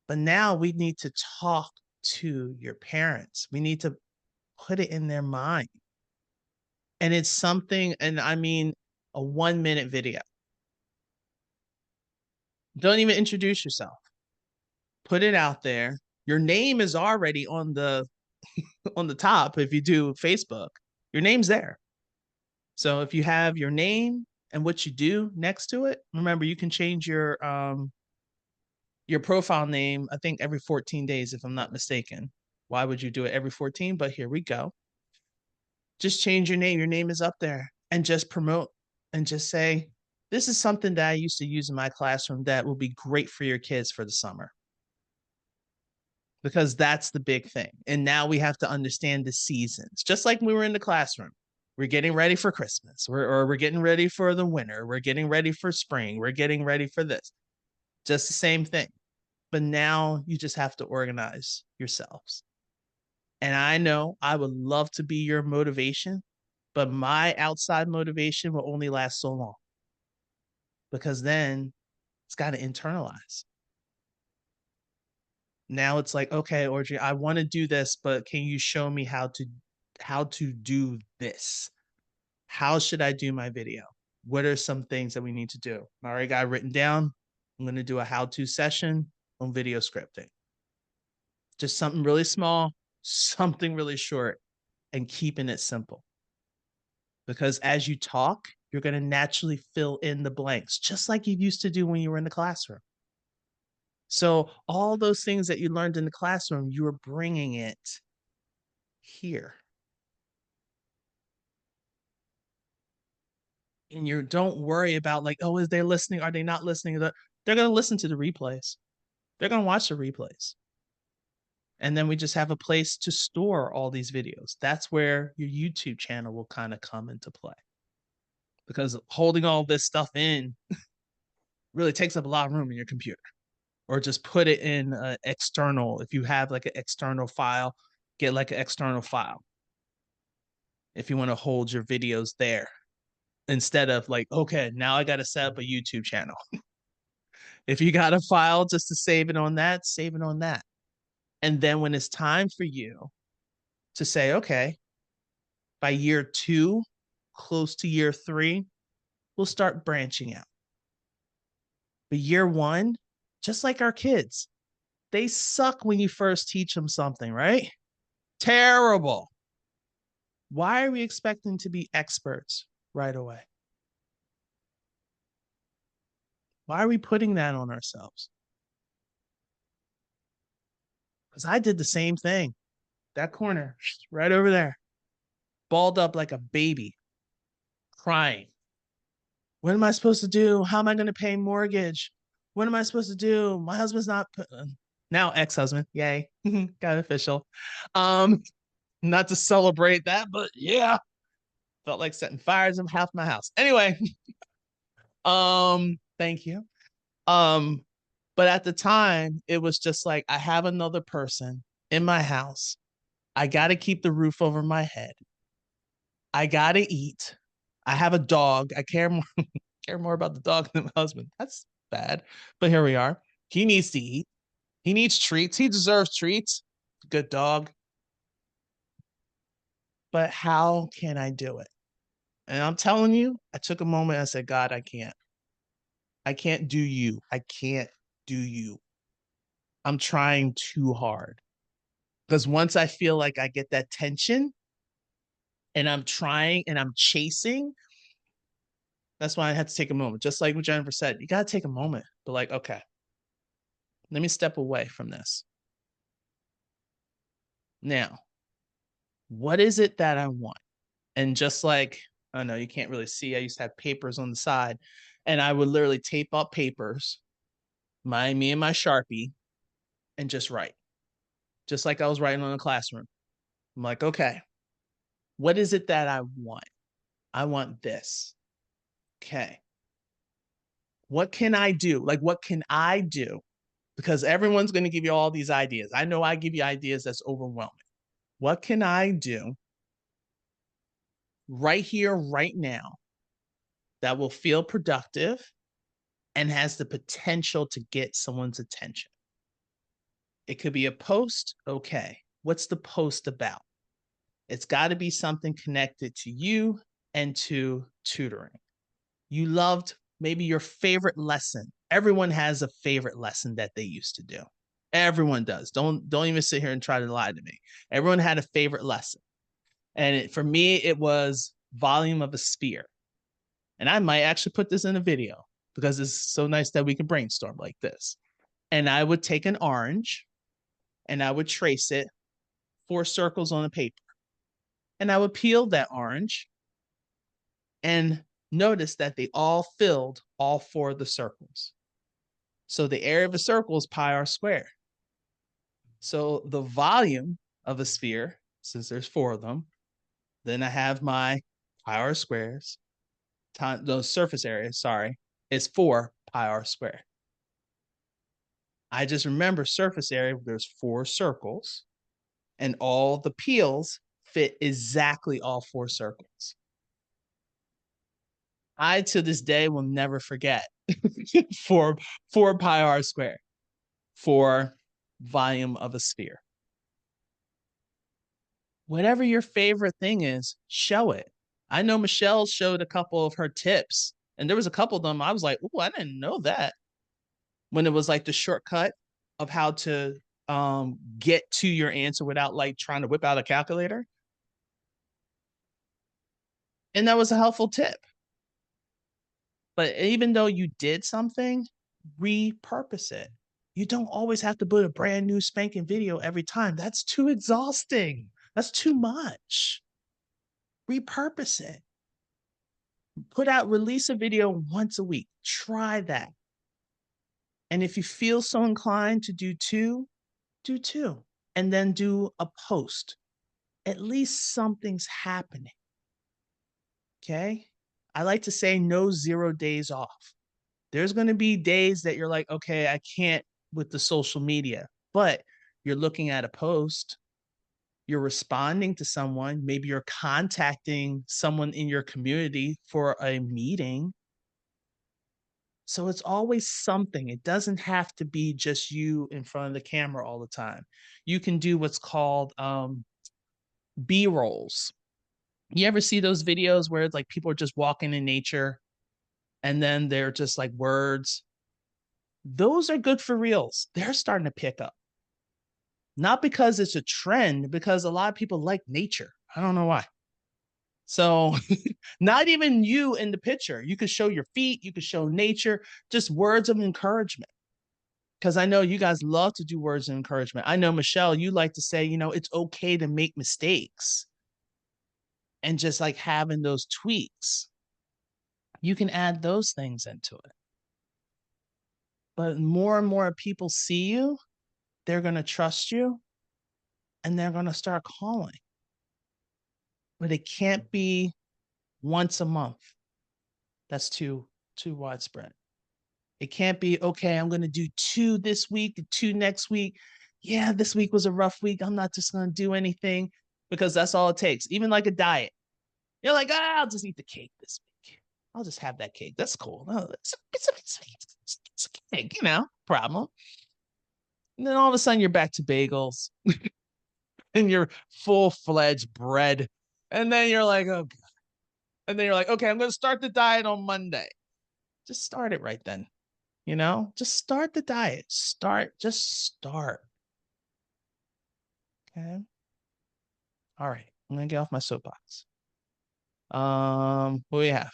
but now we need to talk to your parents. We need to put it in their mind. And it's something, and I mean, a 1 minute video. Don't even introduce yourself. Put it out there. Your name is already on the top. If you do Facebook, your name's there. So if you have your name and what you do next to it, remember you can change your profile name, I think every 14 days, if I'm not mistaken. Why would you do it every 14? But here we go. Just change your name. Your name is up there and just promote and just say, this is something that I used to use in my classroom that will be great for your kids for the summer. Because that's the big thing. And now we have to understand the seasons, just like we were in the classroom. We're getting ready for Christmas, or we're getting ready for the winter. We're getting ready for spring. We're getting ready for this. Just the same thing. But now you just have to organize yourselves. And I know I would love to be your motivation, but my outside motivation will only last so long because then it's got to internalize. Now it's like, okay, Audrey, I want to do this, but can you show me how to do this? How should I do my video? What are some things that we need to do? I already got it written down. I'm going to do a how-to session on video scripting. Just something really small, something really short, and keeping it simple. Because as you talk, you're going to naturally fill in the blanks, just like you used to do when you were in the classroom. So all those things that you learned in the classroom, you were bringing it here. And you don't worry about like, oh, is they listening? Are they not listening? They're going to listen to the replays. They're going to watch the replays. And then we just have a place to store all these videos. That's where your YouTube channel will kind of come into play. Because holding all this stuff in really takes up a lot of room in your computer. Or just put it in external. If you have like an external file, get like an external file. If you want to hold your videos there, instead of like, okay, now I got to set up a YouTube channel. If you got a file just to save it on that, save it on that. And then when it's time for you to say, okay, by year 2, close to year 3, we'll start branching out. But year 1, just like our kids, they suck when you first teach them something, right? Terrible. Why are we expecting to be experts right away? Why are we putting that on ourselves? Because I did the same thing. That corner, right over there, balled up like a baby, crying. What am I supposed to do? How am I going to pay mortgage? What am I supposed to do? My husband's not now ex-husband. Yay, got official. Not to celebrate that, but yeah, felt like setting fires in half my house. Anyway, thank you. But at the time, it was just like I have another person in my house. I got to keep the roof over my head. I got to eat. I have a dog. I care more about the dog than my husband. That's bad. But here we are. He needs to eat. He needs treats. He deserves treats. Good dog. But how can I do it? And I'm telling you, I took a moment and I said, God, I can't. I can't do you. I can't do you. I'm trying too hard. Because once I feel like I get that tension and I'm trying and I'm chasing, that's why I had to take a moment. Just like what Jennifer said, you got to take a moment. But like, okay, let me step away from this. Now, what is it that I want? And just like, I know you can't really see, I used to have papers on the side and I would literally tape up papers, me and my Sharpie, and just write. Just like I was writing on a classroom. I'm like, okay, what is it that I want? I want this. Okay. What can I do? Like, what can I do? Because everyone's going to give you all these ideas. I know I give you ideas that's overwhelming. What can I do right here, right now, that will feel productive and has the potential to get someone's attention? It could be a post. Okay. What's the post about? It's got to be something connected to you and to tutoring. You loved maybe your favorite lesson. Everyone has a favorite lesson that they used to do. Everyone does. Don't even sit here and try to lie to me. Everyone had a favorite lesson. And for me, it was volume of a sphere. And I might actually put this in a video because it's so nice that we can brainstorm like this. And I would take an orange and I would trace it 4 circles on a paper. And I would peel that orange and notice that they all filled all 4 of the circles. So the area of a circle is pi r squared. So the volume of a sphere, since there's 4 of them, then I have my pi r squares, the surface area, sorry, is 4 pi r squared. I just remember surface area, there's 4 circles, and all the peels fit exactly all 4 circles. I, to this day, will never forget 4 pi r squared for volume of a sphere. Whatever your favorite thing is, show it. I know Michelle showed a couple of her tips, and there was a couple of them I was like, oh, I didn't know that. When it was like the shortcut of how to get to your answer without like trying to whip out a calculator. And that was a helpful tip. But even though you did something, repurpose it. You don't always have to put a brand new spanking video every time. That's too exhausting. That's too much. Repurpose it. Release a video once a week. Try that. And if you feel so inclined to do two, do two. And then do a post. At least something's happening. Okay? I like to say no 0 days off. There's going to be days that you're like, okay, I can't with the social media, but you're looking at a post, you're responding to someone, maybe you're contacting someone in your community for a meeting. So it's always something. It doesn't have to be just you in front of the camera all the time. You can do what's called B-rolls. You ever see those videos where it's like people are just walking in nature and then they're just like words? Those are good for reels. They're starting to pick up. Not because it's a trend, because a lot of people like nature. I don't know why. So not even you in the picture. You could show your feet, you could show nature, just words of encouragement. Because I know you guys love to do words of encouragement. I know, Michelle, you like to say, it's okay to make mistakes. And just like having those tweaks, you can add those things into it. But more and more people see you, they're going to trust you, and they're going to start calling. But it can't be once a month. That's too widespread. It can't be, okay, I'm going to do 2 this week, 2 next week. Yeah, this week was a rough week. I'm not just going to do anything, because that's all it takes. Even like a diet. You're like, I'll just eat the cake this week. I'll just have that cake. That's cool. Oh, it's a cake, problem. And then all of a sudden you're back to bagels and you're full-fledged bread. And then you're like, oh, God. And then you're like, okay, I'm going to start the diet on Monday. Just start it right then. Just start the diet. Just start. Okay. All right. I'm going to get off my soapbox. What do we have?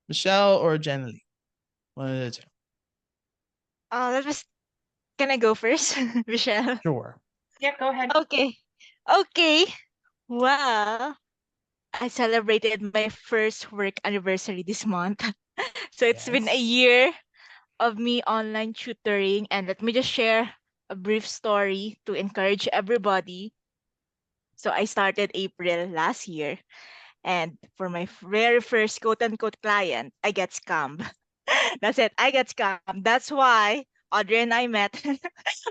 Michelle or Jenny? One of the two. That was. Can I go first, Michelle? Sure. Yeah, go ahead. Okay. Okay. Well, I celebrated my first work anniversary this month. So it's been a Yes. year of me online tutoring, and let me just share a brief story to encourage everybody. So I started April last year, and for my very first quote unquote client, I get scammed. That's it. I get scammed. That's why Audrey and I met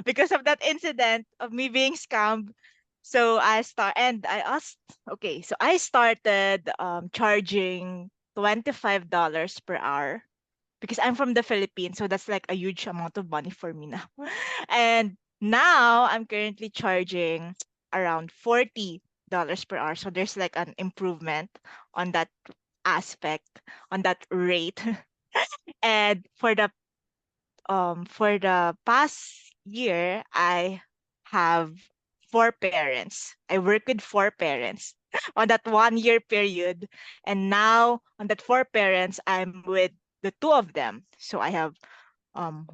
because of that incident of me being scammed. So I asked, okay, so I started charging $25 per hour because I'm from the Philippines, so that's like a huge amount of money for me now. And now I'm currently charging around $40 per hour. So there's like an improvement on that aspect, on that rate. And for the past year, I have 4 parents. I work with 4 parents on that 1 year period. And now on that 4 parents, I'm with the two of them. So I have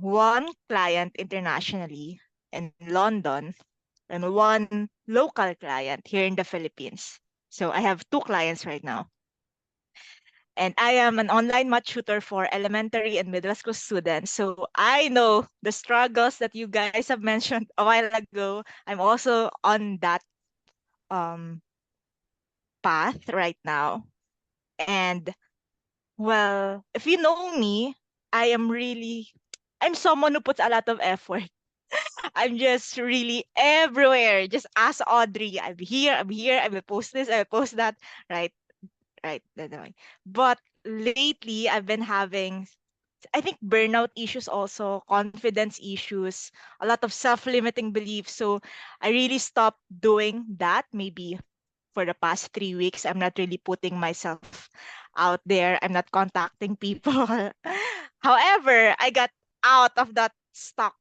one client internationally in London and one local client here in the Philippines. So I have 2 clients right now. And I am an online math tutor for elementary and middle school students. So I know the struggles that you guys have mentioned a while ago. I'm also on that um, path right now. And well, if you know me, I'm someone who puts a lot of effort. I'm just really everywhere. Just ask Audrey. I'm here, I will post this, I will post that. Right, right. But lately, I've been having, I think, burnout issues also, confidence issues, a lot of self-limiting beliefs. So I really stopped doing that. Maybe for the past 3 weeks, I'm not really putting myself out there. I'm not contacting people. However, I got out of that stuck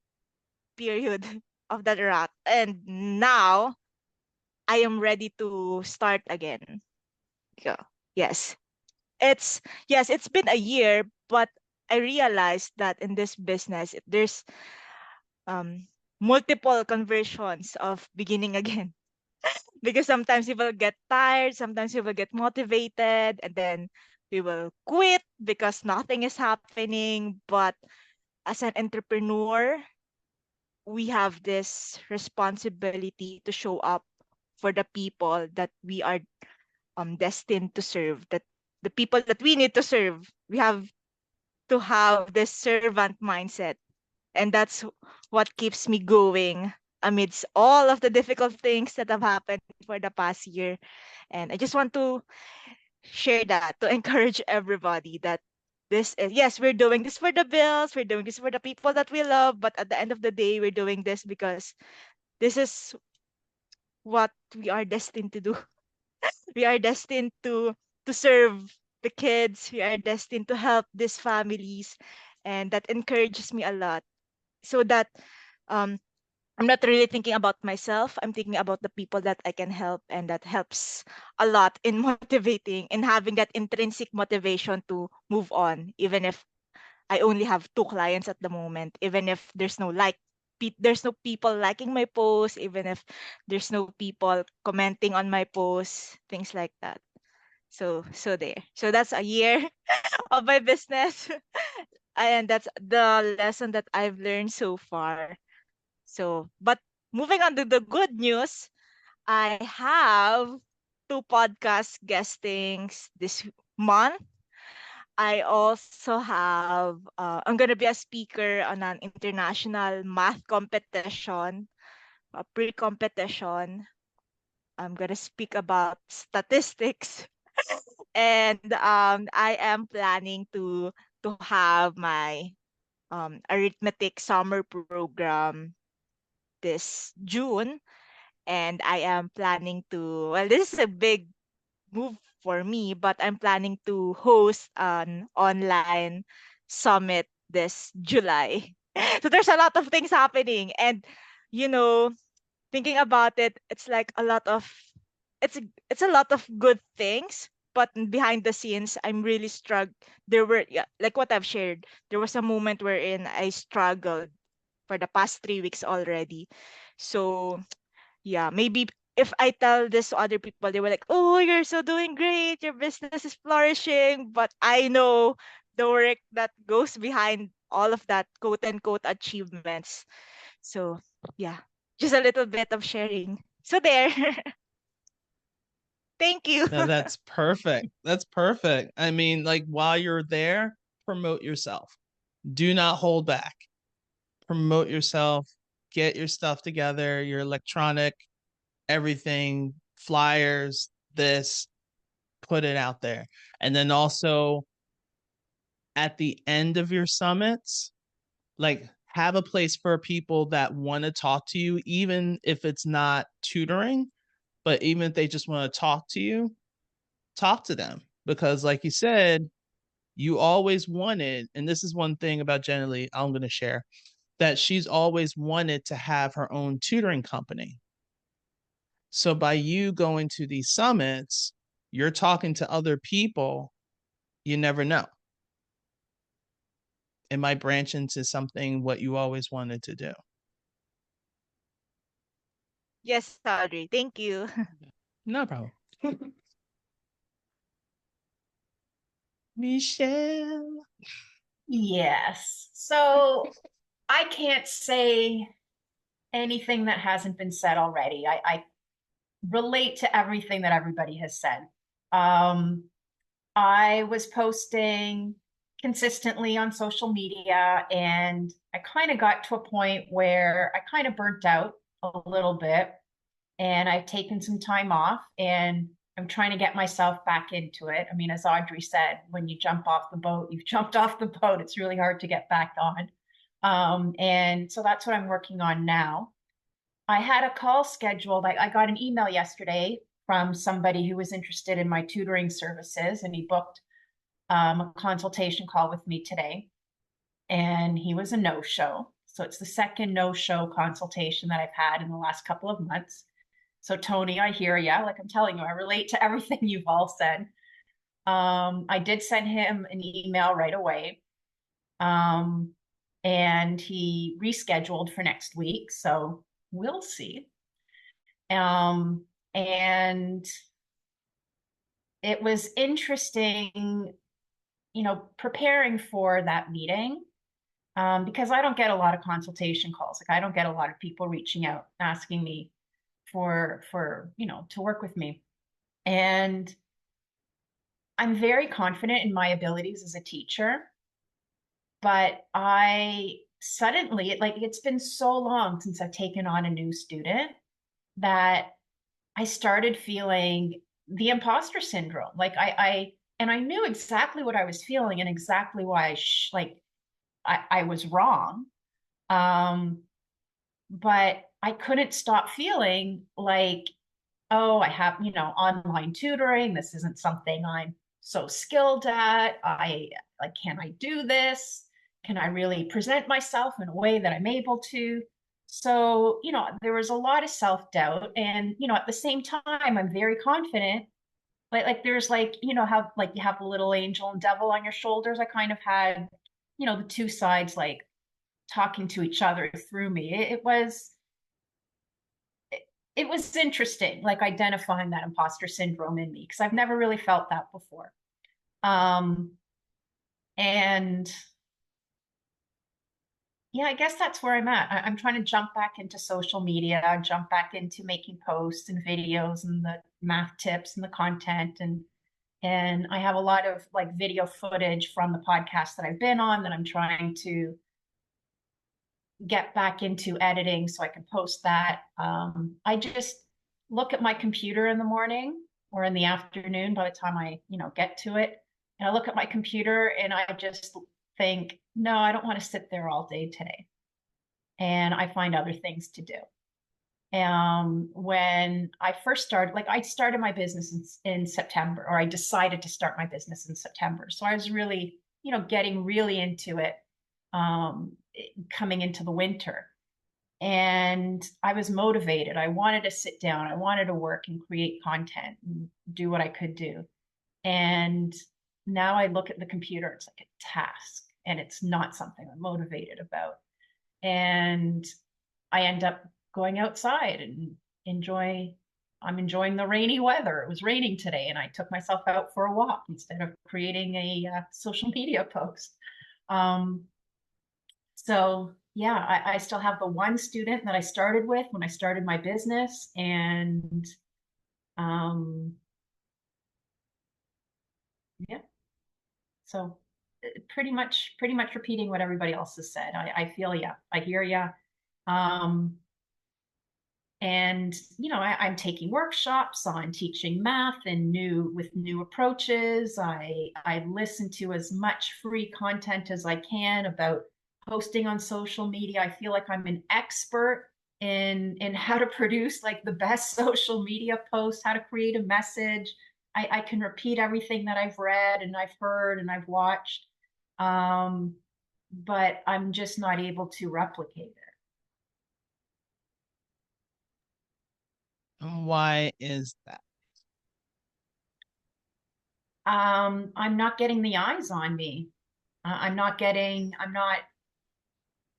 period of that rut. And now I am ready to start again. Yeah. Yes. It's been a year, but I realized that in this business, there's um, multiple conversions of beginning again. Because sometimes we will get tired, sometimes we will get motivated, and then we will quit because nothing is happening. But as an entrepreneur, we have this responsibility to show up for the people that we are destined to serve, that the people that we need to serve. We have to have this servant mindset. And that's what keeps me going amidst all of the difficult things that have happened for the past year. And I just want to share that to encourage everybody that this is, yes, we're doing this for the bills, we're doing this for the people that we love, but at the end of the day, we're doing this because this is what we are destined to do. We are destined to serve the kids. We are destined to help these families, and that encourages me a lot. So that um, I'm not really thinking about myself. I'm thinking about the people that I can help, and that helps a lot in motivating and having that intrinsic motivation to move on, even if I only have 2 clients at the moment, even if there's no there's no people liking my post, even if there's no people commenting on my posts, things like that. So there. So that's a year of my business. And that's the lesson that I've learned so far. So, but moving on to the good news, I have 2 podcast guestings this month. I also have, I'm going to be a speaker on an international math competition, a pre-competition. I'm going to speak about statistics. And I am planning to have my arithmetic summer program this June. And I am planning to, well, this is a big move for me, but I'm planning to host an online summit this July. So there's a lot of things happening. And, you know, thinking about it, it's like a lot of, it's a lot of good things. But behind the scenes, I'm really struggling. There were, yeah, like what I've shared, there was a moment wherein I struggled for the past 3 weeks already. So yeah, maybe if I tell this to other people, they were like, "Oh, you're so doing great. Your business is flourishing." But I know the work that goes behind all of that quote unquote achievements. So yeah, just a little bit of sharing. So there. Thank you. No, that's perfect. That's perfect. I mean, like while you're there, promote yourself. Do not hold back. Promote yourself. Get your stuff together, your electronic, everything, flyers, this, put it out there. And then also at the end of your summits, like have a place for people that want to talk to you, even if it's not tutoring, but even if they just want to talk to you, talk to them. Because, like you said, you always wanted, and this is one thing about Jenny Lee I'm going to share, that she's always wanted to have her own tutoring company. So by you going to these summits, you're talking to other people, you never know. It might branch into something what you always wanted to do. Yes, Audrey. Thank you. No problem. Michelle. Yes. So I can't say anything that hasn't been said already. I relate to everything that everybody has said. I was posting consistently on social media, and I kind of got to a point where I kind of burnt out a little bit, and I've taken some time off, and I'm trying to get myself back into it. I mean, as Audrey said, when you jump off the boat, you've jumped off the boat. It's really hard to get back on. And so that's what I'm working on now. I had a call scheduled. I got an email yesterday from somebody who was interested in my tutoring services, and he booked a consultation call with me today. And he was a no-show. So it's the second no-show consultation that I've had in the last couple of months. So Tony, I hear you. Like I'm telling you, I relate to everything you've all said. I did send him an email right away. and he rescheduled for next week. So we'll see. And it was interesting, preparing for that meeting, because I don't get a lot of consultation calls. Like I don't get a lot of people reaching out asking me for to work with me. And I'm very confident in my abilities as a teacher, but I suddenly, like, it's been so long since I've taken on a new student that I started feeling the imposter syndrome. Like and I knew exactly what I was feeling and exactly why I was wrong. Um, but I couldn't stop feeling like, oh, I have, online tutoring. This isn't something I'm so skilled at. Can I do this? Can I really present myself in a way that I'm able to? So, there was a lot of self-doubt. And, at the same time, I'm very confident. There's how like you have the little angel and devil on your shoulders. I kind of had, the two sides like talking to each other through me. It was interesting, like identifying that imposter syndrome in me, because I've never really felt that before. Um, and yeah, I guess that's where I'm at. I'm trying to jump back into social media, jump back into making posts and videos and the math tips and the content. And I have a lot of like video footage from the podcast that I've been on that I'm trying to get back into editing so I can post that. I just look at my computer in the morning or in the afternoon by the time I, get to it. And I look at my computer and I just think, no, I don't want to sit there all day today. And I find other things to do. When I first started, like I started my business in September, or I decided to start my business in September. So I was really, getting really into it, coming into the winter. And I was motivated. I wanted to sit down. I wanted to work and create content and do what I could do. And now I look at the computer, it's like a task and it's not something I'm motivated about. And I end up going outside and I'm enjoying the rainy weather. It was raining today and I took myself out for a walk instead of creating a social media post. So yeah, I still have the one student that I started with when I started my business, and yeah, so pretty much repeating what everybody else has said. I feel ya, I hear ya. Um, and I'm taking workshops on teaching math and new approaches. I listen to as much free content as I can about posting on social media. I feel like I'm an expert in how to produce like the best social media post, how to create a message. I can repeat everything that I've read and I've heard and I've watched, but I'm just not able to replicate it. Why is that? I'm not getting the eyes on me. I'm not,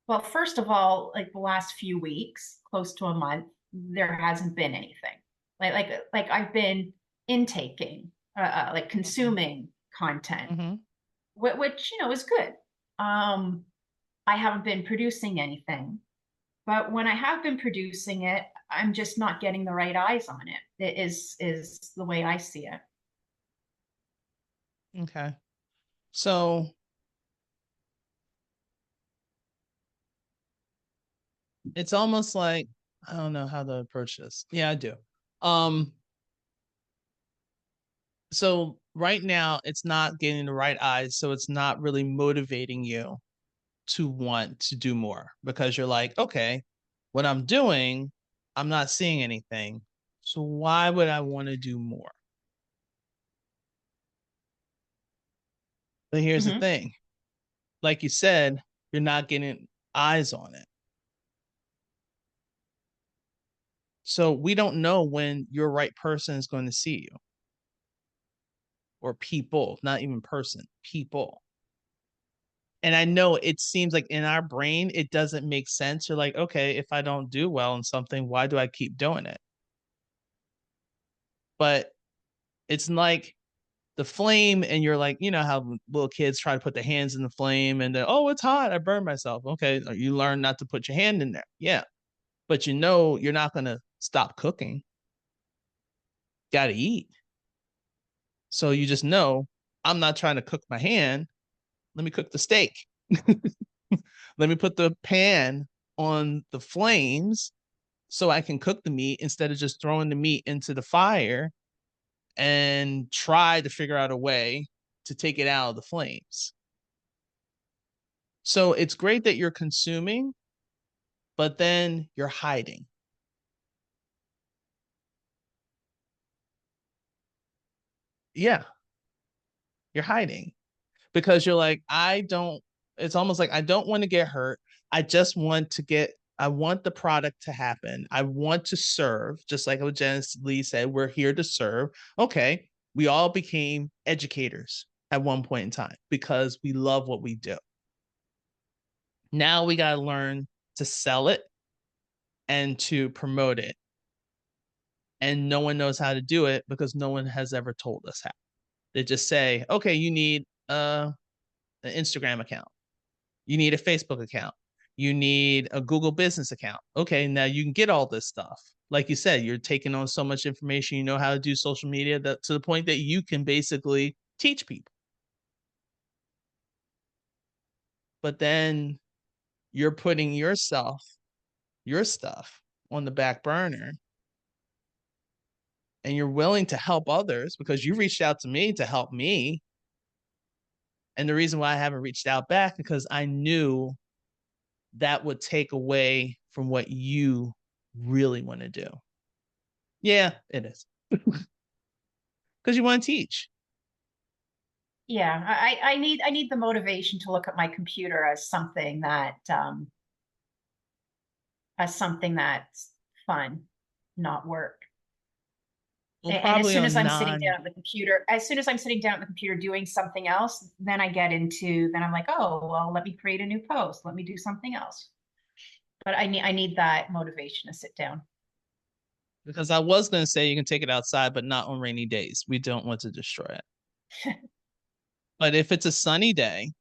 well, first of all, like the last few weeks, close to a month, there hasn't been anything. Like I've been intaking, like consuming content, Mm-hmm. which, is good. I haven't been producing anything, but when I have been producing it, I'm just not getting the right eyes on it. It is the way I see it. Okay. So it's almost like, I don't know how to approach this. Yeah, I do. Um, so right now it's not getting the right eyes, so it's not really motivating you to want to do more because you're like, okay, what I'm doing, I'm not seeing anything. So why would I want to do more? But here's the Mm-hmm. thing. Like you said, you're not getting eyes on it. So we don't know when your right person is going to see you, or people, not even person, people. And I know it seems like in our brain, it doesn't make sense. You're like, okay, if I don't do well in something, why do I keep doing it? But it's like the flame, and you're like, you know how little kids try to put their hands in the flame and then, oh, it's hot, I burned myself. Okay, you learn not to put your hand in there. Yeah. But you know you're not going to stop cooking. Got to eat. So you just know, I'm not trying to cook my hand. Let me cook the steak. Let me put the pan on the flames so I can cook the meat instead of just throwing the meat into the fire and try to figure out a way to take it out of the flames. So it's great that you're consuming, but then you're hiding. Yeah, you're hiding because you're like, it's almost like I don't want to get hurt. I just want to I want the product to happen. I want to serve, just like what Janice Lee said, we're here to serve. Okay, we all became educators at one point in time because we love what we do. Now we got to learn to sell it and to promote it. And no one knows how to do it because no one has ever told us how. They just say, okay, you need an Instagram account. You need a Facebook account. You need a Google business account. Okay, now you can get all this stuff. Like you said, you're taking on so much information, you know how to do social media that to the point that you can basically teach people. But then you're putting your stuff on the back burner, and you're willing to help others because you reached out to me to help me. And the reason why I haven't reached out back because I knew that would take away from what you really want to do. Yeah, it is. Because you want to teach. Yeah, I need the motivation to look at my computer as something that's fun, not work. Well, And as probably soon as on I'm sitting non. down at the computer, doing something else, then I'm like, oh, well, let me create a new post. Let me do something else. But I need that motivation to sit down. Because I was going to say you can take it outside, but not on rainy days. We don't want to destroy it. But if it's a sunny day,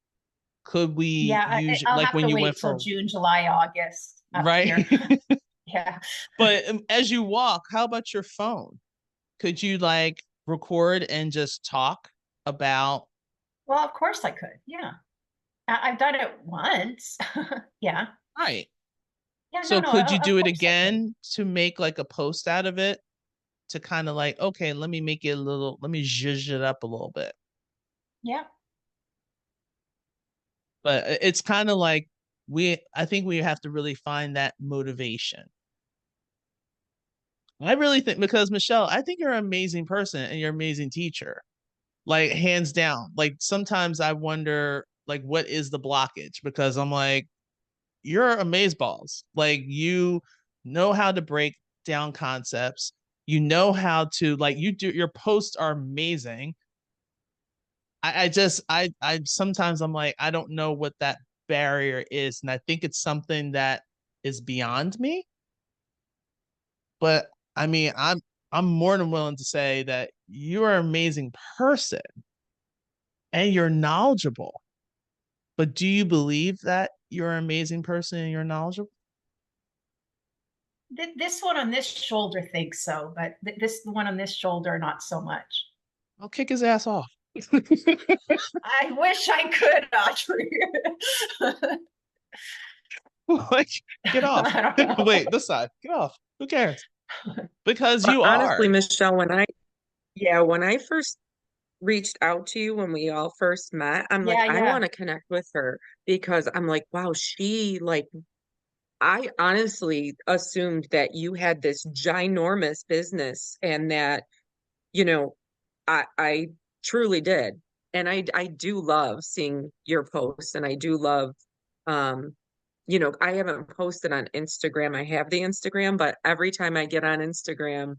could we Yeah, use I'll like have when to you wait went till for June, July, August up right? here. Yeah. But as you walk, how about your phone? Could you like record and just talk about Well, of course I could. Yeah. I've done it once. Yeah. right? Yeah, no, So no, could you of do it course I could. again to make like a post out of it to kind of like, okay, let me make it let me zhuzh it up a little bit. Yeah. But it's kind of like I think we have to really find that motivation. I really think because Michelle, I think you're an amazing person and you're an amazing teacher. Like hands down. Like sometimes I wonder like what is the blockage because I'm like you're amazeballs. Like you know how to break down concepts. You know how to like you do your posts are amazing. I just I sometimes I'm like I don't know what that barrier is, and I think it's something that is beyond me. But I mean, I'm more than willing to say that you are an amazing person and you're knowledgeable. But do you believe that you're an amazing person and you're knowledgeable? This one on this shoulder thinks so, but this one on this shoulder, not so much. I'll kick his ass off. I wish I could, Audrey. Like, get off. I don't know. Wait, this side. Get off. Who cares? Because you Honestly, are. Michelle, when I first reached out to you when we all first met, I'm like, Yeah, I yeah. want to connect with her because I'm like, wow, I honestly assumed that you had this ginormous business and that, you know, I truly did. And I do love seeing your posts and I do love um I haven't posted on Instagram. I have the Instagram, but every time I get on Instagram,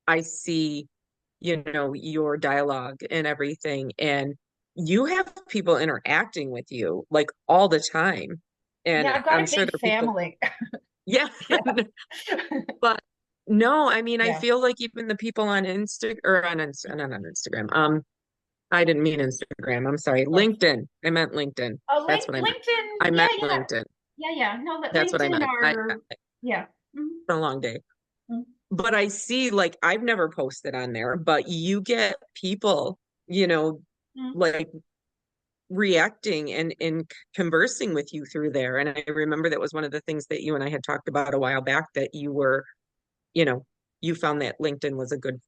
I see, your dialogue and everything. And you have people interacting with you like all the time. And Yeah, I've got I'm a sure there big are people, family. yeah. Yeah. But no, I mean, I Yeah. feel like even the people on Insta or not on Instagram. I didn't mean Instagram. I'm sorry. Oh, LinkedIn. I meant LinkedIn. That's what I meant. LinkedIn. I Yeah, meant yeah. LinkedIn. Yeah, yeah. No, That's what I LinkedIn meant. are, yeah. Mhm, It's been a long day. mhm, But I see, like, I've never posted on there, but you get people, you know, mhm, like reacting and conversing with you through there. And I remember that was one of the things that you and I had talked about a while back, that you were, you know, you found that LinkedIn was a good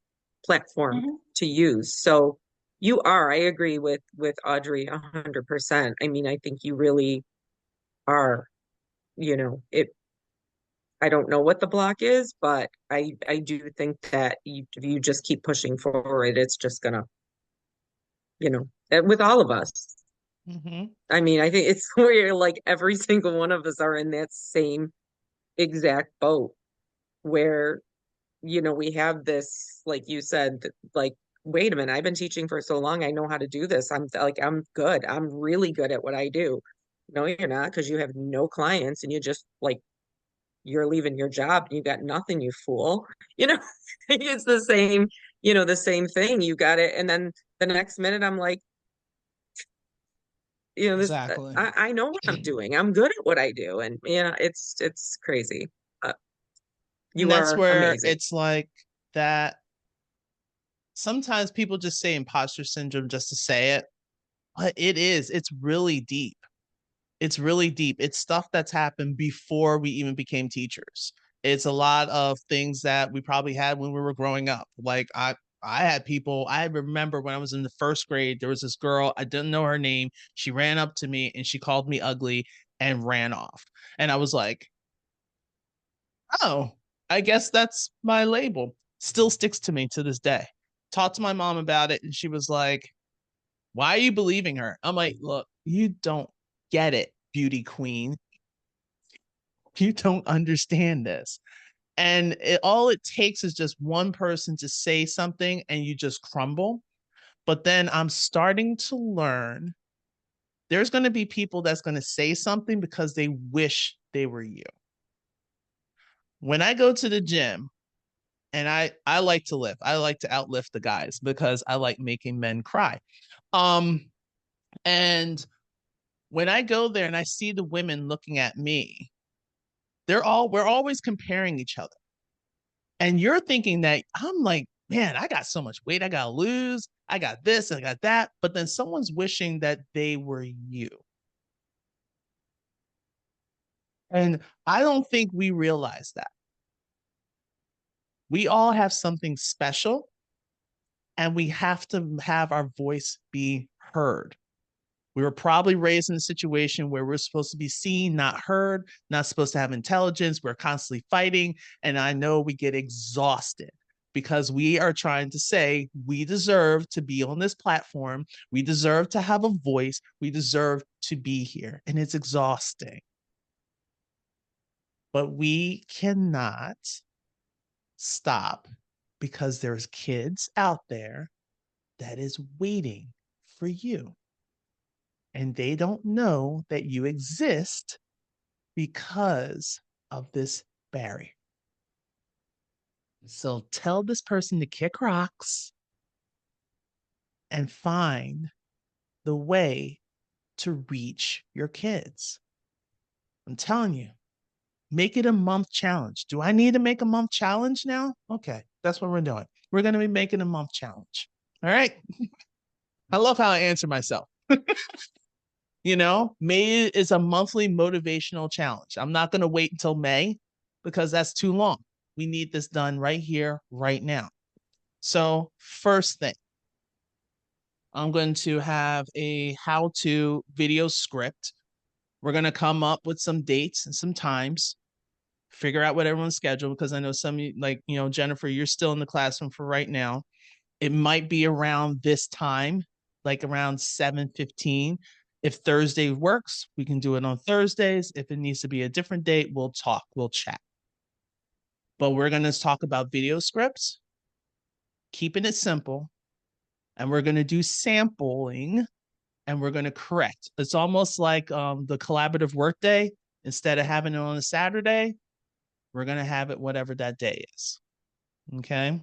platform mhm. to use. So you are, I agree with Audrey 100%. I mean, I think you really are, it, I don't know what the block is, but I do think that if you just keep pushing forward, it's just gonna, with all of us. Mm-hmm. I mean, I think it's where like every single one of us are in that same exact boat where, we have this, like you said, like, wait a minute, I've been teaching for so long, I know how to do this. I'm good. I'm really good at what I do. No, you're not, because you have no clients and you just like you're leaving your job and you got nothing, you fool. You know, it's the same thing. You got it. And then the next minute I'm like, Exactly. I know what I'm doing. I'm good at what I do. And it's crazy. Uh, And you that's are where amazing. it's like that. Sometimes people just say imposter syndrome just to say it, but it's really deep. It's really deep. It's stuff that's happened before we even became teachers. It's a lot of things that we probably had when we were growing up. Like I had people, I remember when I was in the first grade, there was this girl, I didn't know her name. She ran up to me and she called me ugly and ran off. And I was like, oh, I guess that's my label. Still sticks to me to this day. Talked to my mom about it and she was like, why are you believing her? I'm like, look, you don't get it, beauty queen. You don't understand this. And all it takes is just one person to say something and you just crumble. But then I'm starting to learn there's going to be people that's going to say something because they wish they were you. When I go to the gym, and I like to lift. I like to outlift the guys because I like making men cry. Um and when I go there and I see the women looking at me, we're always comparing each other. And you're thinking that I'm like, man, I got so much weight I gotta lose. I got this, I got that. But then someone's wishing that they were you. And I don't think we realize that. We all have something special and we have to have our voice be heard. We were probably raised in a situation where we're supposed to be seen, not heard, not supposed to have intelligence. We're constantly fighting. And I know we get exhausted because we are trying to say we deserve to be on this platform. We deserve to have a voice. We deserve to be here. And it's exhausting. But we cannot stop because there's kids out there that is waiting for you. And they don't know that you exist because of this barrier. So tell this person to kick rocks and find the way to reach your kids. I'm telling you, make it a month challenge. Do I need to make a month challenge now? Okay, that's what we're doing. We're going to be making a month challenge. All right. I love how I answer myself. May is a monthly motivational challenge. I'm not going to wait until May because that's too long. We need this done right here, right now. So, first thing, I'm going to have a how to video script. We're going to come up with some dates and some times, figure out what everyone's schedule because I know some, like, Jennifer, you're still in the classroom for right now. It might be around this time, like around 7:15. If Thursday works, we can do it on Thursdays. If it needs to be a different date, we'll talk, we'll chat. But we're going to talk about video scripts, keeping it simple, and we're going to do sampling and we're going to correct. It's almost like the collaborative workday. Instead of having it on a Saturday, we're going to have it whatever that day is. Okay.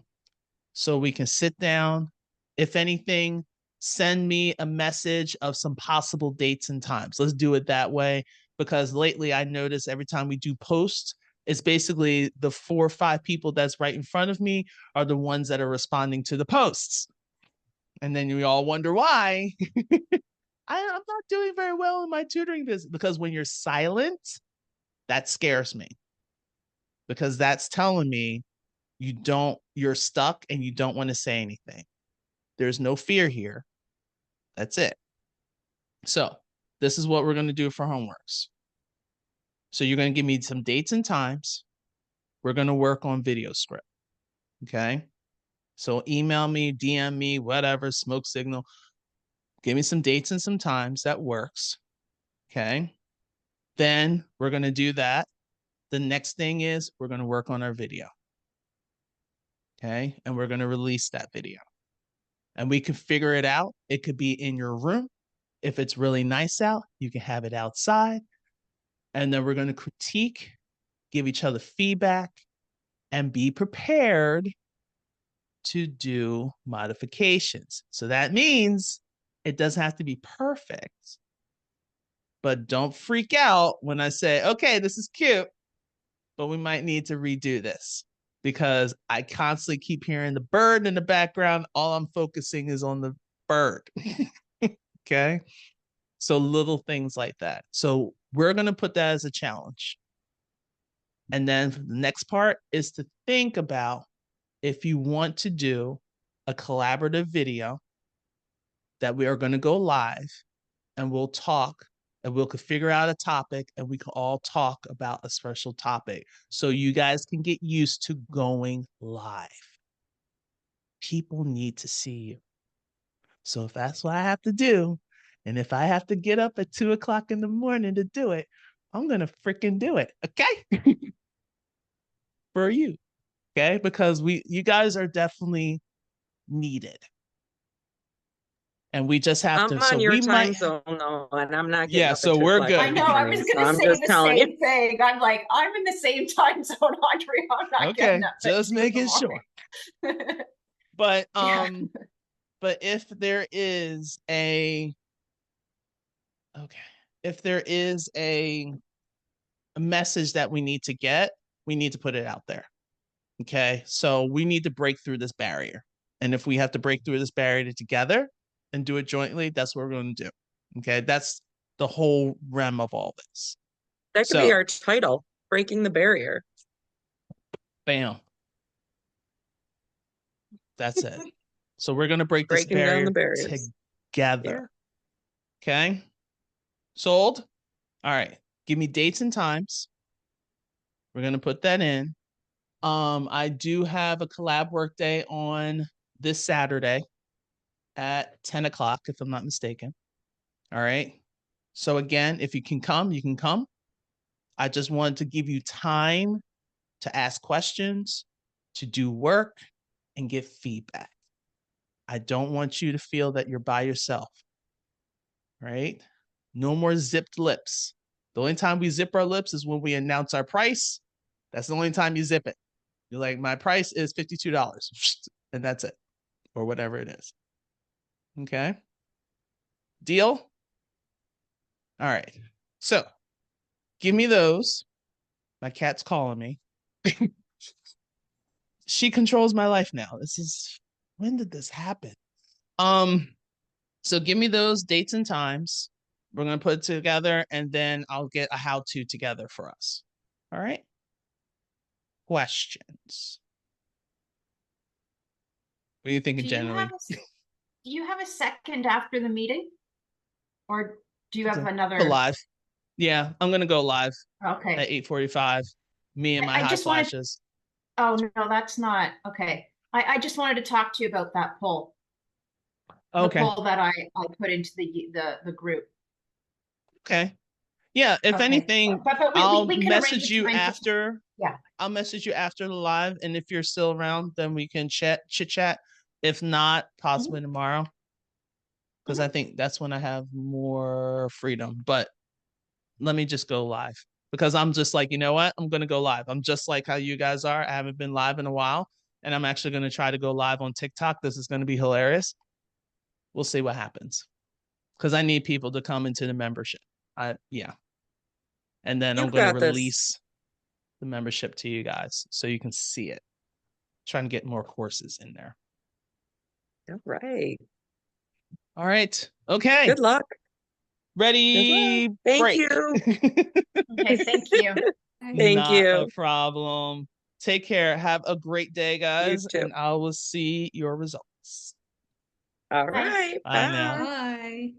So we can sit down. If anything, send me a message of some possible dates and times. Let's do it that way, because lately I notice every time we do posts, it's basically the 4 or 5 people that's right in front of me are the ones that are responding to the posts. And then we all wonder why. I'm not doing very well in my tutoring business, because when you're silent, that scares me, because that's telling me you're stuck and you don't want to say anything. There's no fear here. That's it. So this is what we're going to do for homeworks. So you're going to give me some dates and times. We're going to work on video script. Okay. So email me, DM me, whatever, smoke signal. Give me some dates and some times that works. Okay. Then we're going to do that. The next thing is we're going to work on our video. Okay. And we're going to release that video. And we can figure it out. It could be in your room. If it's really nice out, you can have it outside. And then we're going to critique, give each other feedback, and be prepared to do modifications. So that means it doesn't have to be perfect. But don't freak out when I say, okay, this is cute, but we might need to redo this, because I constantly keep hearing the bird in the background. All I'm focusing is on the bird. Okay. So little things like that. So we're going to put that as a challenge. And then the next part is to think about if you want to do a collaborative video that we are going to go live, and we'll talk, and we'll figure out a topic, and we can all talk about a special topic, so you guys can get used to going live. People need to see you. So if that's what I have to do, and if I have to get up at 2 o'clock in the morning to do it, I'm going to freaking do it. Okay. For you. Okay. Because you guys are definitely needed. And we just have I'm to, on so your we time might, zone though, and I'm not getting yeah, up so at 2 we're o'clock good. I in the know, I morning, was so going to I'm say just the telling you. same thing. I'm like, I'm in the same time zone, Audrey. I'm not getting Okay. up Just at 2 in the making sure. morning. But, Yeah. but if there is a message that we need to get, we need to put it out there. Okay. So we need to break through this barrier. And if we have to break through this barrier together and do it jointly, that's what we're going to do. Okay. That's the whole realm of all this. That could be So, our title, Breaking the Barrier. bam. That's it. So we're going to break this Breaking down barrier the barriers. together. Okay. Sold? All right. Give me dates and times. We're going to put that in. I do have a collab workday on this Saturday at 10 o'clock, if I'm not mistaken. All right. So again, if you can come, you can come. I just wanted to give you time to ask questions, to do work, and get feedback. I don't want you to feel that you're by yourself, right? No more zipped lips. The only time we zip our lips is when we announce our price. That's the only time you zip it. You're like, my price is $52, and that's it, or whatever it is. Okay. Deal? All right. So give me those. My cat's calling me. She controls my life now. When did this happen? So give me those dates and times. We're going to put it together, and then I'll get a how-to together for us. All right. Questions? What are you thinking generally? Do you have a second after the meeting? Or do you have Go another? live. Yeah, I'm going to go live Okay. at 8:45. Me and my high flashes. Oh, no, that's not. Okay. I just wanted to talk to you about that poll. Okay. The poll that I put into the group. Okay. Yeah, if Okay. anything, But I'll we can message arrange a you time after. Yeah. I'll message you after the live, and if you're still around, then we can chit chat. If not, possibly tomorrow. because I think that's when I have more freedom. But let me just go live because I'm just like, you know what? I'm going to go live. I'm just like how you guys are. I haven't been live in a while, and I'm actually going to try to go live on TikTok. This is going to be hilarious. We'll see what happens because I need people to come into the membership. Yeah. And then I'm You've going to got this. release the membership to you guys so you can see it. Trying to get more courses in there. All right. All right. Okay. Good luck. Ready? Thank break. you. Okay, thank you. Thank Not you. a problem. Take care. Have a great day, guys. too. And I will see your results. All Bye. right. Bye now. Bye.